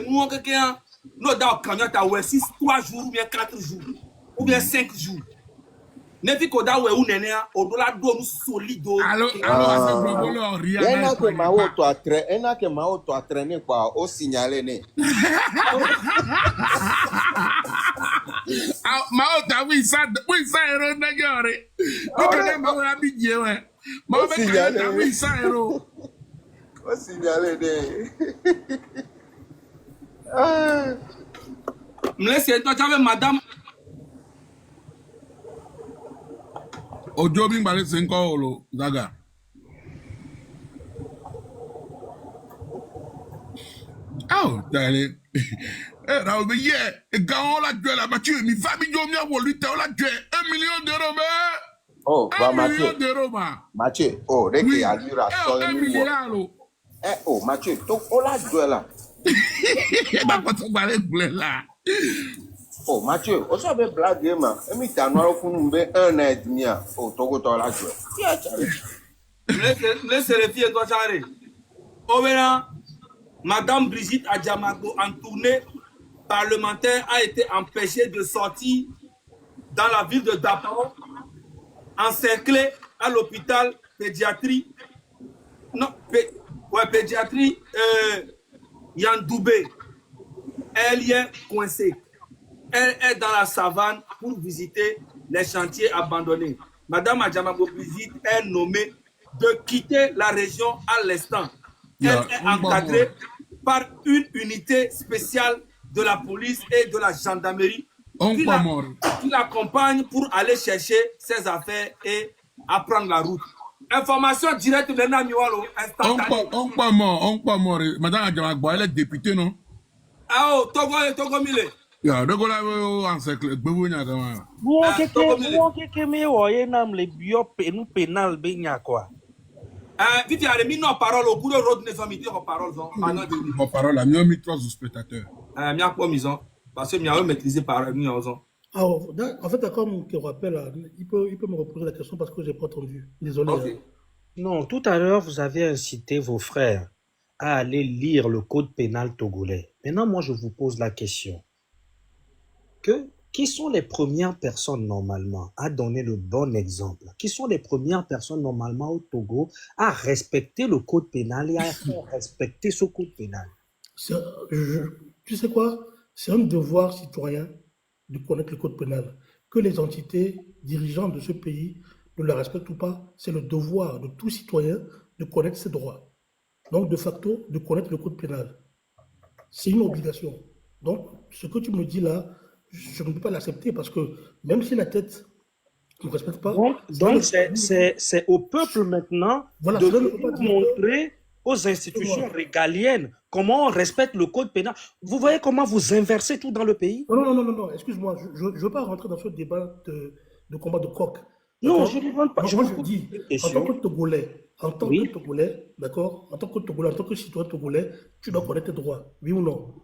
Speaker 1: nous, quelqu'un, nous, dans Kanyota, ouais, 3 jours, ou bien 4 jours, ou bien 5 jours. Nefi koda we ou nene o do la do nous solide.
Speaker 2: Alors ça blogolo rien.
Speaker 6: Ena ke ma auto entraîner quoi au signaler né.
Speaker 2: Ma auto oui ça héros nagore. Ko ma wa bi je we. Ma be signaler oui ça héros.
Speaker 6: Au signaler né.
Speaker 1: Me laisse toi avec madame
Speaker 2: Ojo bin bale sen ko olo Zaga. Oh, darling. Eh, now be yeah, e ga on la gueule la Mathieu, mi famille jo mi a wolu te on la gueule 1 million d'euros mais.
Speaker 6: Oh, va
Speaker 2: 1 million d'euros ma.
Speaker 6: Mathieu, oh, dès qu'il y a lui rassort.
Speaker 2: 1 million.
Speaker 6: Oh, Mathieu, donc on la gueule là.
Speaker 2: Ba ko to bale gueule là.
Speaker 6: Oh, Mathieu, on savait blaguer, man. Et mi ta noir pour nous 1 an et demi. Oh, Togo to la gueule.
Speaker 1: laisse les filles toi charrer. Ovena, madame Brigitte Adjamago en tournée parlementaire a été empêchée de sortir dans la ville de Dapao, encerclée à l'hôpital pédiatrie. Non, pédiatrie Yandoubé. Elle y est coincée. Elle est dans la savane pour visiter les chantiers abandonnés. Madame Adjamago Brigitte est nommée de quitter la région à l'instant. Elle est encadrée par une unité spéciale de la police et de la gendarmerie qui l'accompagne pour aller chercher ses affaires et apprendre la route. Information directe de Namiwalo instantanée.
Speaker 2: On pas mort. Madame Adjamago, elle est députée, non?
Speaker 1: Ah oh, Togo Mile.
Speaker 2: Ya, dogo la wo encercle gbewo nya kan.
Speaker 4: Wo keke me wo ye nam le bio penu penal be nya quoi.
Speaker 1: Vite a remis nos paroles au bout de road ne famille en paroles
Speaker 2: Mon parole a mis trois spectateurs.
Speaker 1: Mia quoi maison parce que mia maîtriser par mi en
Speaker 3: en fait, comme tu rappelles, il peut me reposer la question parce que j'ai pas entendu. Désolé.
Speaker 1: Okay.
Speaker 4: Non, tout à l'heure, vous avez incité vos frères à aller lire le code pénal togolais. Maintenant, moi, je vous pose la question. Qui sont les premières personnes normalement à donner le bon exemple? Qui sont les premières personnes normalement au Togo à respecter le code pénal et à faire respecter ce code pénal?
Speaker 3: Tu sais quoi? C'est un devoir citoyen de connaître le code pénal. Que les entités dirigeantes de ce pays ne le respectent ou pas, c'est le devoir de tout citoyen de connaître ses droits. Donc, de facto, de connaître le code pénal. C'est une obligation. Donc, ce que tu me dis là, je ne peux pas l'accepter parce que même si la tête ne respecte pas...
Speaker 4: Donc c'est au peuple maintenant de montrer aux institutions régaliennes comment on respecte le code pénal. Vous voyez comment vous inversez tout dans le pays?
Speaker 3: Non, excuse-moi, je ne veux pas rentrer dans ce débat de combat de coq.
Speaker 4: Non, je ne demande pas.
Speaker 3: Moi, je dis, en tant que Togolais, d'accord, en tant que Togolais, en tant que citoyen togolais, tu dois connaître tes droits, oui ou non?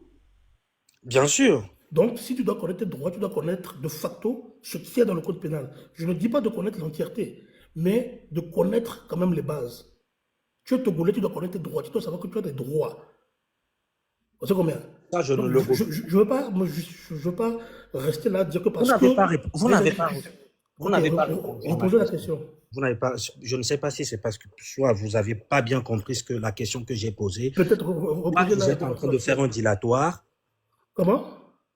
Speaker 4: Bien sûr.
Speaker 3: Donc, si tu dois connaître tes droits, tu dois connaître de facto ce qui est dans le code pénal. Je ne dis pas de connaître l'entièreté, mais de connaître quand même les bases. Tu es Togolais, tu dois connaître tes droits, tu dois savoir que tu as des droits. C'est combien?
Speaker 4: Ça, je ne le vois pas.
Speaker 3: Je veux pas rester là, dire que parce que...
Speaker 4: Vous n'avez pas
Speaker 3: posé la question.
Speaker 4: Vous n'avez pas, je ne sais pas si c'est parce que soit vous n'avez pas bien compris la question que j'ai posée.
Speaker 3: Peut-être
Speaker 4: vous êtes en train de faire un dilatoire.
Speaker 3: Comment?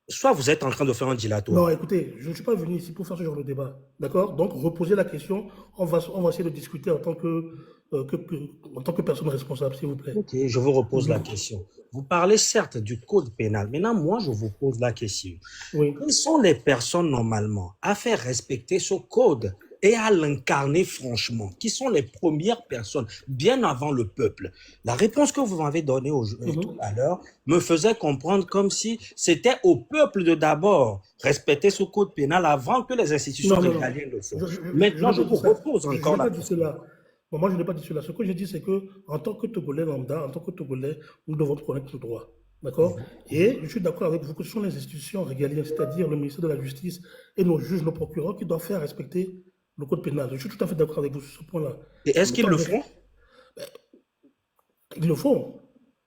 Speaker 4: Soit vous êtes en train de faire un dilatoire.
Speaker 3: Non, écoutez, je ne suis pas venu ici pour faire ce genre de débat. D'accord? Donc, reposez la question. On va essayer de discuter en tant que personne responsable, s'il vous plaît.
Speaker 4: Ok, je vous repose la question. Vous parlez certes du code pénal. Maintenant, moi, je vous pose la question.
Speaker 3: Oui.
Speaker 4: Quelles sont les personnes normalement à faire respecter ce code et à l'incarner franchement? Qui sont les premières personnes, bien avant le peuple? La réponse que vous m'avez donnée tout à l'heure me faisait comprendre comme si c'était au peuple de d'abord respecter ce code pénal avant que les institutions régaliennes le fassent. Maintenant, je vous repose encore la question.
Speaker 3: Bon, moi, je n'ai pas dit cela. Ce que je dis, c'est que en tant que Togolais lambda, en tant que Togolais, nous devons connaître le droit. D'accord? Et je suis d'accord avec vous que ce sont les institutions régaliennes, c'est-à-dire le ministère de la Justice et nos juges, nos procureurs, qui doivent faire respecter le code pénal. Je suis tout à fait d'accord avec vous sur ce point-là.
Speaker 4: Et est-ce qu'ils le font?
Speaker 3: Ils le font.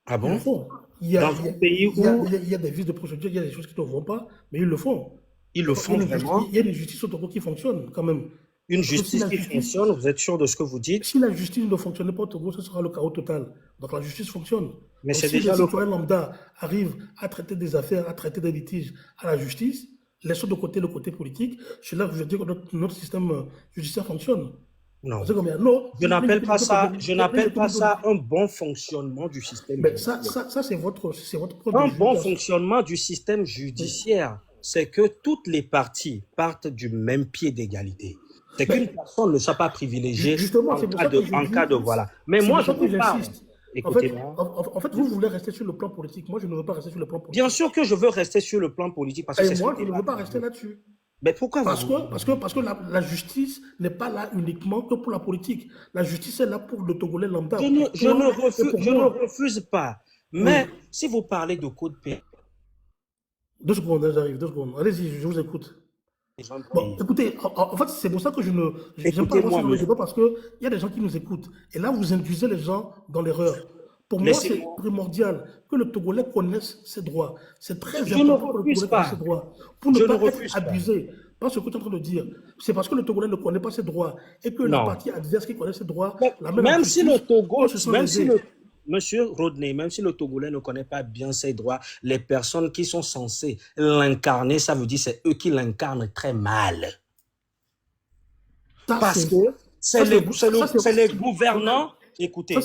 Speaker 4: Ah bon?
Speaker 3: Ils le font. Il y a des vices de procédure, il y a des choses qui ne vont pas, mais ils le font.
Speaker 4: Ils le font vraiment?
Speaker 3: Il y a une justice au Togo qui fonctionne quand même.
Speaker 4: Une justice qui fonctionne, vous êtes sûr de ce que vous dites?
Speaker 3: Si la justice ne fonctionnait pas au Togo, ce sera le chaos total. Donc la justice fonctionne.
Speaker 4: Mais
Speaker 3: donc,
Speaker 4: c'est
Speaker 3: si
Speaker 4: déjà
Speaker 3: les citoyens lambda arrivent à traiter des affaires, à traiter des litiges à la justice, laissons de côté le côté politique, cela veut dire que notre système judiciaire fonctionne.
Speaker 4: Non.
Speaker 3: Non,
Speaker 4: je n'appelle pas ça un bon fonctionnement du système
Speaker 3: judiciaire. Ça c'est votre
Speaker 4: un bon fonctionnement du système judiciaire, c'est que toutes les parties partent du même pied d'égalité. C'est qu'une personne ne soit pas privilégiée en cas de voilà. Mais moi, je vous parle. Écoutez-moi.
Speaker 3: En fait, vous voulez rester sur le plan politique. Moi, je ne veux pas rester sur le plan politique.
Speaker 4: Bien sûr que je veux rester sur le plan politique. Parce que
Speaker 3: et moi, je ne veux pas rester là-dessus.
Speaker 4: Mais pourquoi
Speaker 3: parce que la justice n'est pas là uniquement que pour la politique. La justice est là pour le Togolais lambda.
Speaker 4: Je ne refuse pas. Mais si vous parlez de code pénal.
Speaker 3: 2 secondes, j'arrive, 2 secondes. Allez-y, je vous écoute. Bon, écoutez, en fait, c'est pour ça que je n'aime pas avancer dans le débat parce qu'il y a des gens qui nous écoutent. Et là, vous induisez les gens dans l'erreur. Pour moi, c'est primordial que le Togolais connaisse ses droits. C'est très important que le Togolais connaisse ses droits. Pour ne pas être abusé par ce que tu es en train de dire. C'est parce que le Togolais ne connaît pas ses droits et que la partie adverse qui connaît ses droits...
Speaker 4: Même si le Togo... Monsieur Rodney, même si le Togolais ne connaît pas bien ses droits, les personnes qui sont censées l'incarner, ça veut dire c'est eux qui l'incarnent très mal. Parce que c'est les gouvernants, écoutez,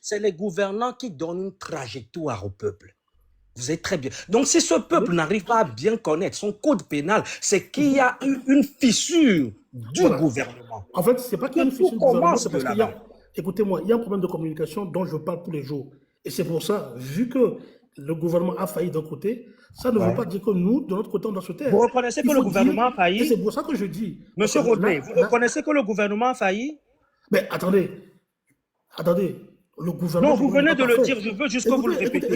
Speaker 4: c'est les gouvernants qui donnent une trajectoire au peuple. Vous êtes très bien. Donc, si ce peuple n'arrive pas à bien connaître son code pénal, c'est qu'il y a eu une fissure du gouvernement.
Speaker 3: En fait, c'est pas qu'il y a une fissure du gouvernement, c'est parce qu'il y a... Écoutez-moi, il y a un problème de communication dont je parle tous les jours. Et c'est pour ça, vu que le gouvernement a failli d'un côté, ça ne veut pas dire que nous, de notre côté, on doit se taire.
Speaker 4: Vous reconnaissez que le gouvernement a failli?
Speaker 3: Et c'est pour ça que je dis...
Speaker 4: Monsieur Rodney, vous reconnaissez que le gouvernement a failli?
Speaker 3: Mais attendez. Le gouvernement...
Speaker 4: Non, vous venez de le dire, je veux juste que vous le répétez.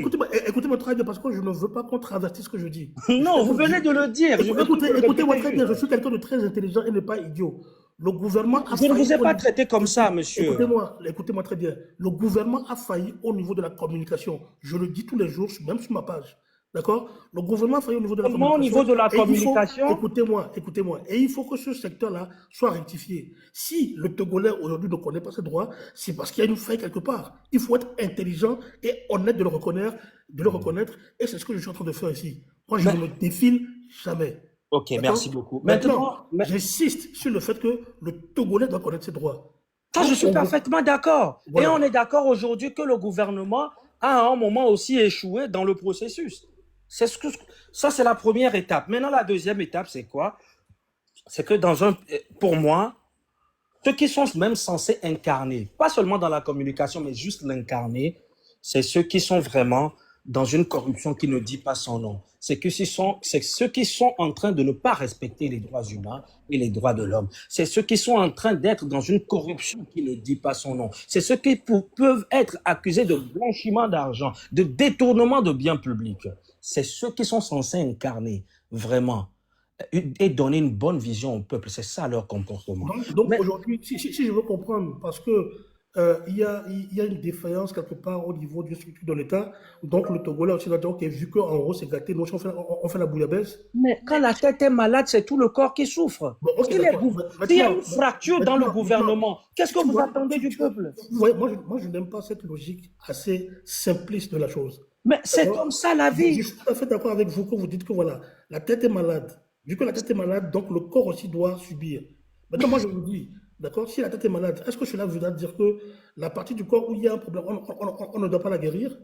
Speaker 3: Écoutez-moi très bien, parce que je ne veux pas qu'on traverse ce que je dis.
Speaker 4: Non, vous venez de le dire.
Speaker 3: Écoutez-moi très bien, je suis quelqu'un de très intelligent et n'est pas idiot. Le gouvernement a
Speaker 4: failli... Je ne vous ai pas traité comme ça, monsieur.
Speaker 3: Écoutez-moi très bien. Le gouvernement a failli au niveau de la communication. Je le dis tous les jours, même sur ma page. D'accord? Le gouvernement a failli au niveau de la communication.
Speaker 4: Au niveau de la communication?
Speaker 3: Écoutez-moi. Et il faut que ce secteur-là soit rectifié. Si le Togolais aujourd'hui ne connaît pas ses droits, c'est parce qu'il y a une faille quelque part. Il faut être intelligent et honnête de le reconnaître. Et c'est ce que je suis en train de faire ici. Moi, je ne me défile jamais.
Speaker 4: Ok, merci beaucoup.
Speaker 3: Maintenant, j'insiste sur le fait que le Togolais doit connaître ses droits.
Speaker 4: Ça, je suis parfaitement d'accord. Voilà. Et on est d'accord aujourd'hui que le gouvernement a à un moment aussi échoué dans le processus. Ça, c'est la première étape. Maintenant, la deuxième étape, c'est quoi? C'est que pour moi, ceux qui sont même censés incarner, pas seulement dans la communication, mais juste l'incarner, c'est ceux qui sont vraiment dans une corruption qui ne dit pas son nom. C'est ceux qui sont en train de ne pas respecter les droits humains et les droits de l'homme. C'est ceux qui sont en train d'être dans une corruption qui ne dit pas son nom. C'est ceux qui peuvent être accusés de blanchiment d'argent, de détournement de biens publics. C'est ceux qui sont censés incarner vraiment et donner une bonne vision au peuple. C'est ça leur comportement.
Speaker 3: Donc aujourd'hui, si je veux comprendre, parce que il y a une défaillance quelque part au niveau d'une structure de l'État. Donc le Togolais aussi, donc, vu qu'en gros c'est gâté, nous on fait la bouillabaisse.
Speaker 4: Mais quand la tête est malade, c'est tout le corps qui souffre. Bon, s'il y a une fracture dans le gouvernement, qu'est-ce que vous attendez du peuple?
Speaker 3: Moi je n'aime pas cette logique assez simpliste de la chose.
Speaker 4: Mais c'est comme ça la vie.
Speaker 3: Je suis tout à fait d'accord avec vous quand vous dites que voilà, la tête est malade. Vu que la tête est malade, donc le corps aussi doit subir. Maintenant, moi je vous dis, d'accord, si la tête est malade, est-ce que cela voudra dire que la partie du corps où il y a un problème, on ne doit pas la guérir?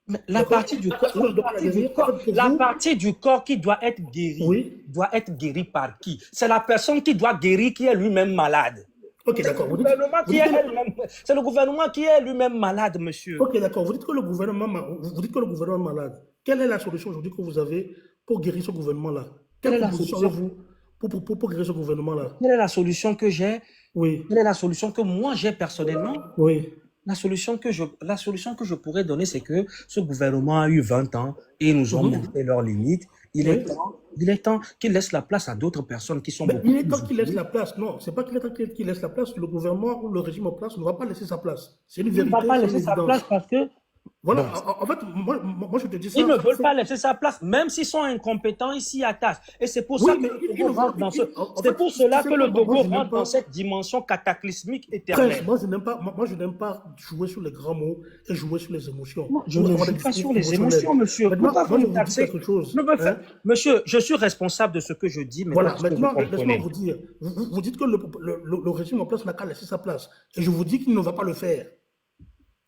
Speaker 4: Mais la
Speaker 3: D'accord.
Speaker 4: partie du corps,
Speaker 3: On ne doit pas la guérir. En fait, pour
Speaker 4: la
Speaker 3: vous,
Speaker 4: partie du corps qui doit être guérie,
Speaker 3: oui.
Speaker 4: doit être guérie par qui? C'est la personne qui doit guérir qui est lui-même malade.
Speaker 3: Ok, d'accord.
Speaker 4: C'est le gouvernement qui est lui-même malade, monsieur.
Speaker 3: Ok, d'accord. Vous dites que le gouvernement est malade. Quelle est la solution aujourd'hui que vous avez pour guérir ce gouvernement-là?
Speaker 4: Quelle est
Speaker 3: Quelle
Speaker 4: la
Speaker 3: proposition
Speaker 4: solution?
Speaker 3: avez-vous pour guérir ce gouvernement-là?
Speaker 4: Quelle est la solution que j'ai?
Speaker 3: Oui,
Speaker 4: Quelle est la solution que moi j'ai personnellement?
Speaker 3: oui.
Speaker 4: La solution que je pourrais donner, c'est que ce gouvernement a eu 20 ans et ils nous ont montré leurs limites. Il est temps qu'il laisse la place à d'autres personnes qui sont
Speaker 3: Mais
Speaker 4: beaucoup
Speaker 3: il est
Speaker 4: plus
Speaker 3: temps qu'il laisse
Speaker 4: utiles.
Speaker 3: la place. Non, c'est pas qu'il est temps qu'il laisse la place. Le gouvernement ou le régime en place ne va pas laisser sa place. C'est une
Speaker 4: Il ne
Speaker 3: vérité,
Speaker 4: va pas
Speaker 3: c'est une
Speaker 4: laisser sa
Speaker 3: évidence.
Speaker 4: place parce que
Speaker 3: Voilà.
Speaker 4: bon,
Speaker 3: En fait, moi, je te dis ça.
Speaker 4: ils ne veulent pas laisser sa place, même s'ils sont incompétents, ils s'y attachent. Et c'est pour ça
Speaker 3: Oui,
Speaker 4: que
Speaker 3: mais
Speaker 4: le
Speaker 3: ils
Speaker 4: Togo
Speaker 3: ne
Speaker 4: rentre
Speaker 3: vont
Speaker 4: dans ce,
Speaker 3: en
Speaker 4: c'est
Speaker 3: fait,
Speaker 4: pour cela
Speaker 3: c'est
Speaker 4: que le
Speaker 3: quoi,
Speaker 4: Togo
Speaker 3: moi, je n'aime
Speaker 4: rentre dans
Speaker 3: pas.
Speaker 4: cette dimension cataclysmique
Speaker 3: Prince,
Speaker 4: éternelle.
Speaker 3: moi, je n'aime pas jouer sur les grands mots et jouer sur les émotions.
Speaker 4: Non, je
Speaker 3: Ou
Speaker 4: ne
Speaker 3: avoir des
Speaker 4: joue pas
Speaker 3: discours
Speaker 4: sur les
Speaker 3: émotionnels.
Speaker 4: émotions, monsieur.
Speaker 3: Maintenant,
Speaker 4: Pourquoi
Speaker 3: moi,
Speaker 4: vous
Speaker 3: je
Speaker 4: me
Speaker 3: vous dis
Speaker 4: taxez?
Speaker 3: quelque chose.
Speaker 4: Je me fais...
Speaker 3: Hein?
Speaker 4: Monsieur, je suis responsable de ce que je dis, mais
Speaker 3: Voilà,
Speaker 4: est-ce que vous
Speaker 3: maintenant, laisse-moi
Speaker 4: comprenez?
Speaker 3: vous dire. Vous dites que le régime en place n'a qu'à laisser sa place. Et je vous dis qu'il ne va pas le faire.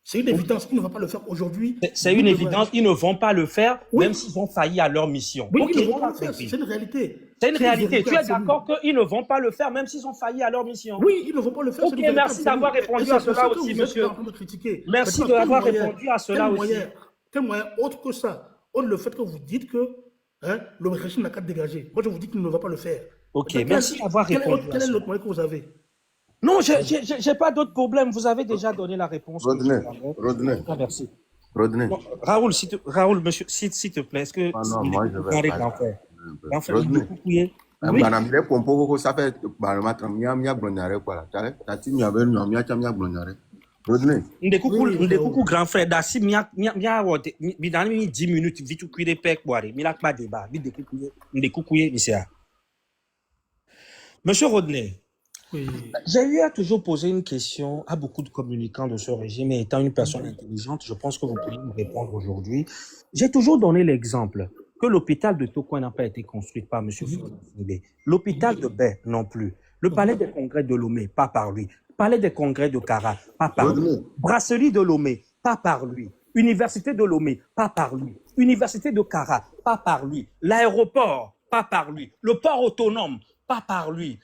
Speaker 3: C'est une évidence qu'il ne va pas le faire aujourd'hui.
Speaker 4: C'est une évidence, ils ne vont pas le faire,
Speaker 3: Oui.
Speaker 4: même s'ils ont failli à leur mission.
Speaker 3: Oui,
Speaker 4: Ok,
Speaker 3: ils ne vont
Speaker 4: on
Speaker 3: pas
Speaker 4: a
Speaker 3: le faire.
Speaker 4: compris.
Speaker 3: C'est une réalité.
Speaker 4: C'est une réalité.
Speaker 3: vérité
Speaker 4: Tu es
Speaker 3: absolue.
Speaker 4: d'accord qu'ils ne vont pas le faire, même s'ils ont failli à leur mission?
Speaker 3: Oui, ils ne vont pas le faire.
Speaker 4: Ok,
Speaker 3: c'est une vérité
Speaker 4: merci d'avoir
Speaker 3: absolue.
Speaker 4: répondu
Speaker 3: Et
Speaker 4: à
Speaker 3: c'est pour
Speaker 4: cela
Speaker 3: ça que
Speaker 4: aussi,
Speaker 3: vous êtes
Speaker 4: monsieur.
Speaker 3: en train de critiquer.
Speaker 4: Merci
Speaker 3: Maintenant,
Speaker 4: d'avoir
Speaker 3: quel moyen-
Speaker 4: répondu à cela aussi.
Speaker 3: Quel moyen autre que ça, autre le fait que vous dites que le régime n'a qu'à dégager. Moi, je vous dis qu'il ne va pas le faire.
Speaker 4: Ok,
Speaker 3: Maintenant,
Speaker 4: merci d'avoir répondu à
Speaker 3: Quel est
Speaker 4: cela.
Speaker 3: l'autre moyen que vous avez?
Speaker 4: Non, j'ai pas d'autre problème. Vous avez déjà donné la réponse.
Speaker 6: Rodney,
Speaker 4: monsieur Ramon.
Speaker 6: Rodney,
Speaker 4: Ah, merci.
Speaker 6: Rodney.
Speaker 4: Non, Raoul, monsieur, s'il te plaît, est-ce que
Speaker 6: Ah non, moi je vais
Speaker 4: parler
Speaker 6: pas.
Speaker 4: grand frère? Grand frère,
Speaker 6: Rodney.
Speaker 4: il est couillé.
Speaker 6: Banamile pompo ko ça fait banamata mia blonyare quoi là. Tati mia be no mia cha mia blonyare. Rodney.
Speaker 4: Ndekuku grand frère, dasi mia wote, mi dans 10 minutes, vite couiller pek boire, mi la pas débat, ndekuku monsieur. Monsieur Rodney,
Speaker 3: Oui.
Speaker 4: j'ai eu à toujours poser une question à beaucoup de communicants de ce régime et étant une personne intelligente, je pense que vous pouvez me répondre aujourd'hui. J'ai toujours donné l'exemple que l'hôpital de Tokyo n'a pas été construit par M. Fidé. L'hôpital de Baie non plus. Le palais des congrès de Lomé, pas par lui. Palais des congrès de Kara, pas par lui. Brasserie de Lomé, pas par lui. Université de Lomé, pas par lui. Université de Kara, pas par lui. L'aéroport, pas par lui. Le port autonome, pas par lui.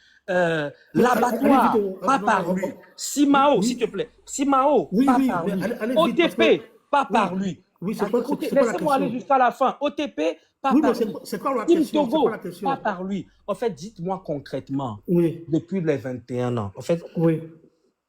Speaker 4: L'abattoir,
Speaker 3: allez vite,
Speaker 4: pas
Speaker 3: non,
Speaker 4: par
Speaker 3: non,
Speaker 4: lui.
Speaker 3: non.
Speaker 4: Simao, s'il te plaît. Simao,
Speaker 3: Oui,
Speaker 4: pas
Speaker 3: oui,
Speaker 4: par
Speaker 3: mais
Speaker 4: lui.
Speaker 3: allez vite, parce
Speaker 4: OTP,
Speaker 3: que-
Speaker 4: pas
Speaker 3: Oui.
Speaker 4: par lui.
Speaker 3: Oui, c'est pas
Speaker 4: Écoutez,
Speaker 3: la
Speaker 4: laissez-moi aller
Speaker 3: question.
Speaker 4: jusqu'à la fin. OTP, pas
Speaker 3: Oui,
Speaker 4: par
Speaker 3: mais
Speaker 4: lui.
Speaker 3: c'est quoi la
Speaker 4: Team
Speaker 3: question? C'est
Speaker 4: Togo,
Speaker 3: pas la question.
Speaker 4: pas par lui. En fait, dites-moi concrètement,
Speaker 3: Oui,
Speaker 4: depuis les 21 ans, en fait,
Speaker 3: oui.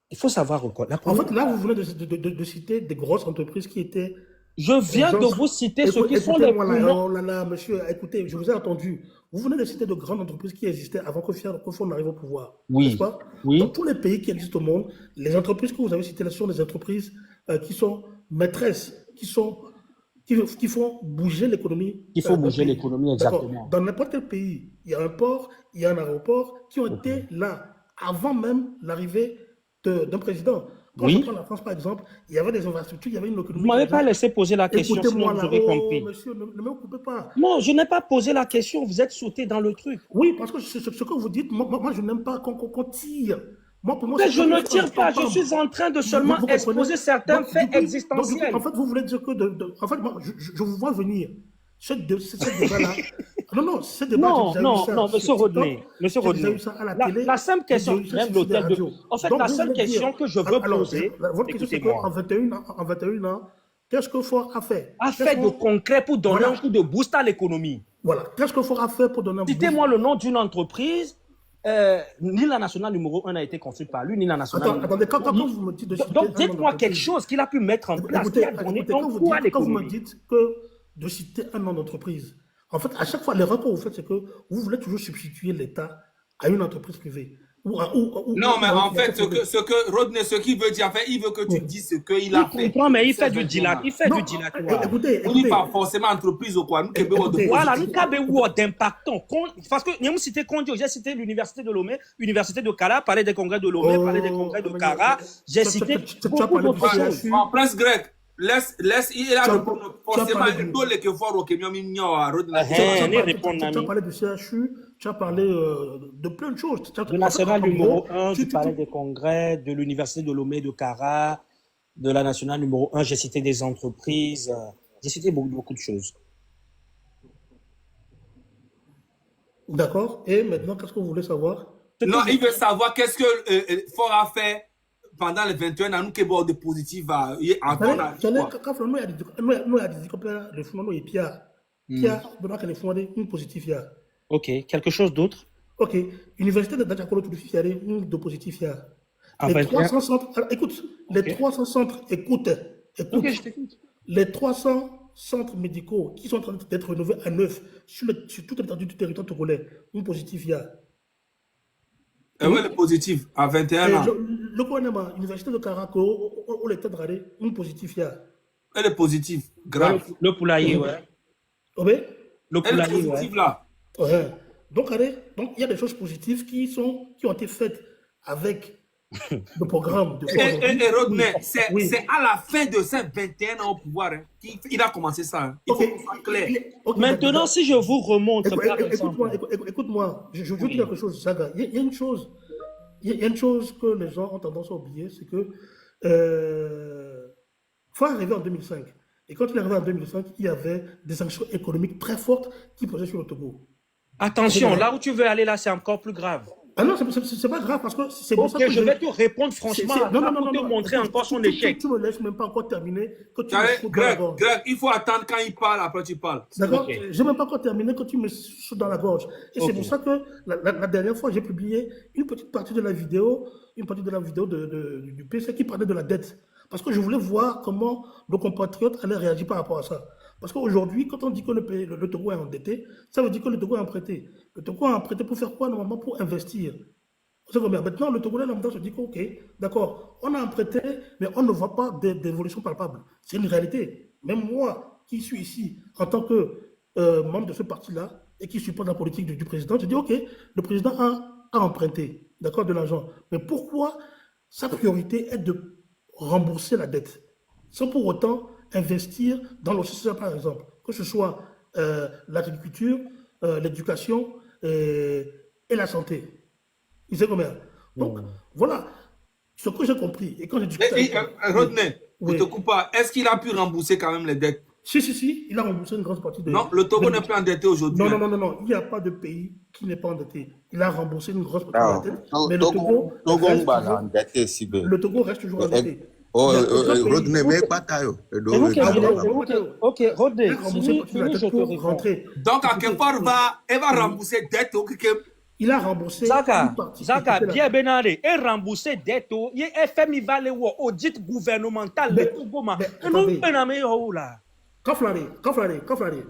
Speaker 4: il faut savoir quoi. La
Speaker 3: En
Speaker 4: première-
Speaker 3: fait, là, vous venez de citer des grosses entreprises qui étaient...
Speaker 4: je viens de vous citer ceux qui sont les
Speaker 3: Écoutez-moi là,
Speaker 4: poumons.
Speaker 3: oh là là, monsieur, écoutez, je vous ai entendu. Vous venez de citer de grandes entreprises qui existaient avant que Fion arrive au pouvoir.
Speaker 4: Oui.
Speaker 3: N'est-ce pas?
Speaker 4: Oui.
Speaker 3: Dans tous les pays qui existent au monde, les entreprises que vous avez citées, ce sont des entreprises qui sont maîtresses, qui font bouger l'économie.
Speaker 4: Il faut
Speaker 3: d'un
Speaker 4: bouger
Speaker 3: pays.
Speaker 4: l'économie,
Speaker 3: D'accord.
Speaker 4: exactement.
Speaker 3: Dans n'importe quel pays, il y a un port, il y a un aéroport qui ont été là avant même l'arrivée d'un président. Quand
Speaker 4: Oui.
Speaker 3: je prends la France, par exemple, il y avait des infrastructures, il y avait une économie.
Speaker 4: Vous m'avez
Speaker 3: qui
Speaker 4: pas
Speaker 3: avait-
Speaker 4: laissé poser la question, sinon
Speaker 3: Écoutez-moi
Speaker 4: vous
Speaker 3: là,
Speaker 4: aurez
Speaker 3: oh,
Speaker 4: compris.
Speaker 3: monsieur, ne me coupez pas.
Speaker 4: Non, je n'ai pas posé la question, vous êtes sauté dans le truc.
Speaker 3: Oui, parce que ce que vous dites, moi je n'aime pas qu'on tire. Moi, pour moi,
Speaker 4: Mais
Speaker 3: c'est
Speaker 4: je
Speaker 3: comme
Speaker 4: ne
Speaker 3: une
Speaker 4: tire pas, je
Speaker 3: bombe.
Speaker 4: suis en train de seulement
Speaker 3: Vous comprenez?
Speaker 4: exposer certains
Speaker 3: Donc,
Speaker 4: faits
Speaker 3: du coup,
Speaker 4: existentiels.
Speaker 3: en fait, vous voulez dire que... en fait, moi, je vous vois venir. Ce débat-là... Non, ce débat,
Speaker 4: Non,
Speaker 3: j'ai déjà
Speaker 4: non,
Speaker 3: eu ça
Speaker 4: non,
Speaker 3: sur
Speaker 4: monsieur
Speaker 3: TikTok,
Speaker 4: Rodney, monsieur
Speaker 3: j'ai déjà
Speaker 4: Rodney.
Speaker 3: eu ça à la télé.
Speaker 4: La simple question,
Speaker 3: j'ai déjà eu ça
Speaker 4: même
Speaker 3: sur des
Speaker 4: l'hôtel de...
Speaker 3: radios.
Speaker 4: En fait,
Speaker 3: Donc,
Speaker 4: la
Speaker 3: vous
Speaker 4: seule
Speaker 3: voulez
Speaker 4: question
Speaker 3: dire-
Speaker 4: que je veux
Speaker 3: Alors,
Speaker 4: poser,
Speaker 3: votre question, c'est
Speaker 4: écoutez-moi,
Speaker 3: qu'en 21 ans, qu'est-ce que Ford a fait?
Speaker 4: a fait de concret pour donner
Speaker 3: Voilà.
Speaker 4: un coup de boost à l'économie.
Speaker 3: Voilà. Qu'est-ce que Ford a fait pour donner un
Speaker 4: Citez-moi le nom d'une entreprise, ni la nationale numéro 1 n'a été construite par lui, ni la nationale
Speaker 3: Attendez,
Speaker 4: numéro
Speaker 3: quand
Speaker 4: 1.
Speaker 3: vous me dites de citer
Speaker 4: Donc,
Speaker 3: un nom
Speaker 4: dites-moi
Speaker 3: d'entreprise-
Speaker 4: quelque chose qu'il a pu mettre en place,
Speaker 3: Écoutez,
Speaker 4: qui a donné
Speaker 3: écoutez,
Speaker 4: un
Speaker 3: quand vous
Speaker 4: coup à
Speaker 3: dites- quand vous me
Speaker 4: l'économie.
Speaker 3: dites que de citer un nom d'entreprise, en fait, à chaque fois, l'erreur que vous faites, c'est que vous voulez toujours substituer l'État à une entreprise privée.
Speaker 1: Non, mais en fait, ce que Rodney, ce qu'il veut dire, en fait, il veut que tu
Speaker 3: Oui.
Speaker 1: dises ce qu'il a
Speaker 4: Il
Speaker 1: fait.
Speaker 4: comprend, mais il fait du
Speaker 1: dilatoire.
Speaker 4: dilatoire. Il fait
Speaker 3: Non,
Speaker 4: du dilatoire.
Speaker 3: écoutez,
Speaker 1: On dit pas forcément entreprise ou quoi. Nous, Québec, on
Speaker 3: Écoutez,
Speaker 1: doit-
Speaker 4: Voilà, nous avons d'impactant. Parce que nous cité Kondio, j'ai cité l'université de Lomé, l'université de Kara, palais des congrès de Lomé,
Speaker 3: Oh,
Speaker 4: palais des congrès de
Speaker 3: mais
Speaker 4: Kara. J'ai cité
Speaker 3: tu as
Speaker 4: beaucoup
Speaker 3: parlé
Speaker 4: d'autres
Speaker 3: du
Speaker 4: choses.
Speaker 3: CHU.
Speaker 1: En prince grec, laisse, il a
Speaker 3: Tu as-
Speaker 1: répondu
Speaker 3: tu as
Speaker 1: forcément
Speaker 3: parlé du-
Speaker 1: tous les que fort au Kenya, mignon, à Rodney.
Speaker 3: Tu as
Speaker 4: Ni
Speaker 3: parlé-
Speaker 4: répondre,
Speaker 3: tu as
Speaker 4: Nami.
Speaker 3: parlé du CHU, tu as parlé de plein de choses.
Speaker 4: Le national
Speaker 3: En
Speaker 4: numéro
Speaker 3: gros,
Speaker 4: 1
Speaker 3: tu-
Speaker 4: du palais des congrès, de l'université de Lomé de Kara, de la nationale numéro 1, j'ai cité des entreprises. J'ai cité beaucoup de choses.
Speaker 3: D'accord. Et maintenant, qu'est-ce que vous voulez savoir?
Speaker 1: Non, il veut savoir qu'est-ce que Fort a fait pendant les 21 ans, nous qui avons de positif à encore.
Speaker 3: Quand nous, il y a des copains, le fond, et Pierre. Pierre, besoin qu'elle fondé une positive.
Speaker 4: Ok, quelque chose d'autre?
Speaker 3: Ok, Université de Dachakolo, tout de une de positif.
Speaker 4: Ah,
Speaker 3: Les
Speaker 4: 21.
Speaker 3: 300 centres, alors, écoute, les 300 centres, écoute,
Speaker 4: Ok, je t'écoute.
Speaker 3: les 300 centres médicaux qui sont en train d'être rénovés à neuf sur toute l'étendue du territoire togolais, une positif.
Speaker 1: Et oui, le positif, à 21 ans.
Speaker 3: Le gouvernement, l'université de Caracas, au l'état de Rade, une positif.
Speaker 1: Elle est positive, grave.
Speaker 4: Le poulailler, ouais.
Speaker 3: Oui?
Speaker 4: Le
Speaker 1: Elle est
Speaker 4: poulailler,
Speaker 1: positive
Speaker 4: ouais.
Speaker 1: là.
Speaker 3: Ouais. Donc, il y a des choses positives qui ont été faites avec le programme de
Speaker 1: Et Rodney,
Speaker 3: Oui.
Speaker 1: c'est à la fin de ces 21 ans au pouvoir qu'il a commencé ça. Hein. Il faut
Speaker 3: Ok.
Speaker 1: qu'on soit clair.
Speaker 3: Ok,
Speaker 4: Maintenant, si je vous remonte, par exemple.
Speaker 3: Écoute-moi, je veux dire quelque chose, Saga. Il y a une chose, il y a une chose que les gens ont tendance à oublier, c'est que faut arriver en 2005. Et quand il est arrivé en 2005, il y avait des sanctions économiques très fortes qui pesaient sur le Togo.
Speaker 4: Attention, là où tu veux aller, là, c'est encore plus grave.
Speaker 3: Ah non, c'est pas grave parce que c'est pour ça
Speaker 4: Ok,
Speaker 3: que
Speaker 4: je vais te répondre franchement, pour te montrer encore son échec.
Speaker 3: Tu me laisses même pas encore terminer que tu me sautes dans la gorge.
Speaker 1: Greg, il faut attendre quand il parle, après tu parles.
Speaker 3: D'accord.
Speaker 4: Ok.
Speaker 3: Je n'ai même pas encore terminé que tu me sautes dans la gorge. Et c'est pour ça que la dernière fois, j'ai publié une petite partie de la vidéo, du PC qui parlait de la dette. Parce que je voulais voir comment nos compatriotes allaient réagir par rapport à ça. Parce qu'aujourd'hui, quand on dit que le Togo est endetté, ça veut dire que le Togo est emprunté. Le Togo est emprunté pour faire quoi normalement? Pour investir. C'est combien? Maintenant, le Togolais lambda se dit que, ok, d'accord, on a emprunté, mais on ne voit pas d'évolution palpable. C'est une réalité. Même moi, qui suis ici en tant que membre de ce parti-là et qui supporte la politique du président, je dis, ok, le président a emprunté, d'accord, de l'argent. Mais pourquoi sa priorité est de rembourser la dette, sans pour autant investir dans le social, par exemple, que ce soit l'agriculture, l'éducation et la santé. Il sait combien? Donc, voilà ce que j'ai compris. Et quand j'ai discuté
Speaker 1: Rodney,
Speaker 3: Oui.
Speaker 1: je te coupe pas. Est-ce qu'il a pu rembourser quand même les dettes?
Speaker 3: Si, il a remboursé une grosse partie de...
Speaker 1: Non, le Togo n'est plus endetté aujourd'hui.
Speaker 3: Non, il n'y a pas de pays qui n'est pas endetté. Il a remboursé une grosse partie de la dette, mais le Togo reste toujours endetté.
Speaker 6: Rodney, mais pas taille.
Speaker 4: Ok, Rodney,
Speaker 3: Il a remboursé une partie de la dette pour rentrer.
Speaker 1: Donc, à quelque part, elle va rembourser dette au
Speaker 3: Il a remboursé
Speaker 4: Zaka,
Speaker 3: une partie.
Speaker 4: Zaka, bien Benare, et rembourser dette, il y a FMI Valley audit gouvernemental,
Speaker 3: Mais-
Speaker 4: le Togo,
Speaker 3: mais
Speaker 4: et nous,
Speaker 3: attendez.
Speaker 4: Bename, oh là.
Speaker 3: Kaflari.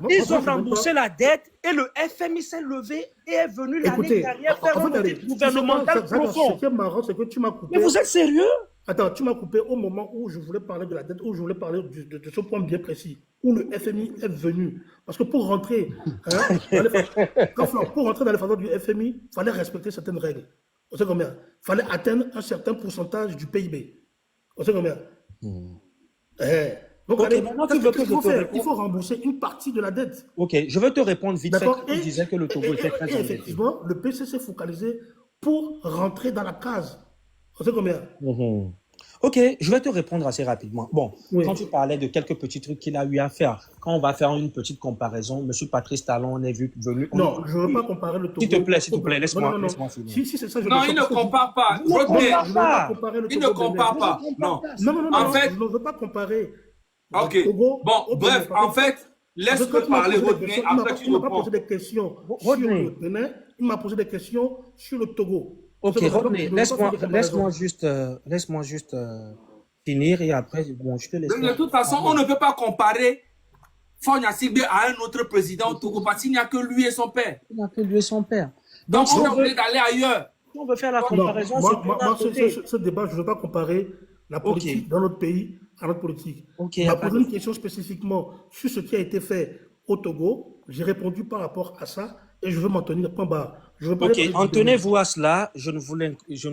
Speaker 4: Ils ont remboursé la dette et le FMI s'est levé et est venu l'année
Speaker 3: Écoutez,
Speaker 4: dernière faire un
Speaker 3: regardez,
Speaker 4: audit gouvernemental profond.
Speaker 3: Ce qui est marrant, c'est que tu m'as coupé.
Speaker 4: Mais vous êtes sérieux?
Speaker 3: Attends, tu m'as coupé au moment où je voulais parler de la dette, où je voulais parler de ce point bien précis, où le FMI est venu. Parce que pour rentrer, pour rentrer dans les faveurs du FMI, il fallait respecter certaines règles. On sait combien? Il fallait atteindre un certain pourcentage du PIB. On sait combien? Donc,
Speaker 4: Ok,
Speaker 3: allez,
Speaker 4: maintenant, tu veux que
Speaker 3: qu'est-ce qu'il faut
Speaker 4: je te
Speaker 3: faire?
Speaker 4: réponde?
Speaker 3: Il faut rembourser une partie de la dette.
Speaker 4: Ok, je vais te répondre vite fait.
Speaker 3: D'accord.
Speaker 4: Tu disais que le Togo était très
Speaker 3: et
Speaker 4: endetté.
Speaker 3: effectivement, le PC s'est focalisé pour rentrer dans la case. On sait combien?
Speaker 4: Ok, je vais te répondre assez rapidement. Bon,
Speaker 3: Oui.
Speaker 4: quand tu parlais de quelques petits trucs qu'il a eu à faire, quand on va faire une petite comparaison, M. Patrice Talon on est venu.
Speaker 3: Non, je ne veux pas comparer le Togo.
Speaker 4: S'il te plaît, laisse-moi
Speaker 3: Non.
Speaker 4: finir.
Speaker 3: Si c'est ça, je
Speaker 1: Non,
Speaker 3: le
Speaker 1: il ne
Speaker 3: parce que
Speaker 1: compare pas.
Speaker 4: Je ne
Speaker 1: Rodney,
Speaker 4: compare pas.
Speaker 3: comparer le
Speaker 1: il ne
Speaker 3: Togo au
Speaker 1: compare
Speaker 3: Bénin.
Speaker 1: pas. Non.
Speaker 3: Non,
Speaker 1: En fait-
Speaker 3: je ne veux pas comparer.
Speaker 1: Ok.
Speaker 3: le Togo
Speaker 1: Bon,
Speaker 3: au Bénin,
Speaker 1: bref,
Speaker 3: parce
Speaker 1: en
Speaker 3: que-
Speaker 1: fait,
Speaker 3: parce
Speaker 1: laisse-le
Speaker 3: que quand il m'a
Speaker 1: parler,
Speaker 3: posé des
Speaker 1: Rodney,
Speaker 3: questions,
Speaker 1: après
Speaker 3: il
Speaker 1: tu
Speaker 3: m'a pas
Speaker 1: reprends.
Speaker 3: posé des questions
Speaker 4: Rodney.
Speaker 3: sur le Bénin, il m'a posé des questions sur le Togo.
Speaker 4: Ok,
Speaker 3: Donc,
Speaker 4: Rodney,
Speaker 3: je ne veux pas faire de comparaison.
Speaker 4: laisse-moi juste finir et après, bon, je te laisse.
Speaker 1: De toute façon, on ne peut pas comparer Fonya Sigbe à un autre président au Togo parce qu'il n'y a que lui et son père.
Speaker 4: Il n'a que lui et son père.
Speaker 1: Donc,
Speaker 4: si
Speaker 1: on est
Speaker 4: on veut-
Speaker 1: obligé d'aller ailleurs.
Speaker 4: si on veut faire la
Speaker 3: Non,
Speaker 4: comparaison, c'est
Speaker 3: moi,
Speaker 4: d'un côté.
Speaker 3: ce débat, je ne veux pas comparer la politique dans notre pays à notre politique.
Speaker 4: Ok,
Speaker 3: Il m'a
Speaker 4: y a pas
Speaker 3: posé
Speaker 4: de-
Speaker 3: une question spécifiquement sur ce qui a été fait au Togo. J'ai répondu par rapport à ça et je veux m'en tenir point barre. Je veux pas
Speaker 4: Ok,
Speaker 3: parler
Speaker 4: en
Speaker 3: du Bénin.
Speaker 4: tenez-vous à cela, je ne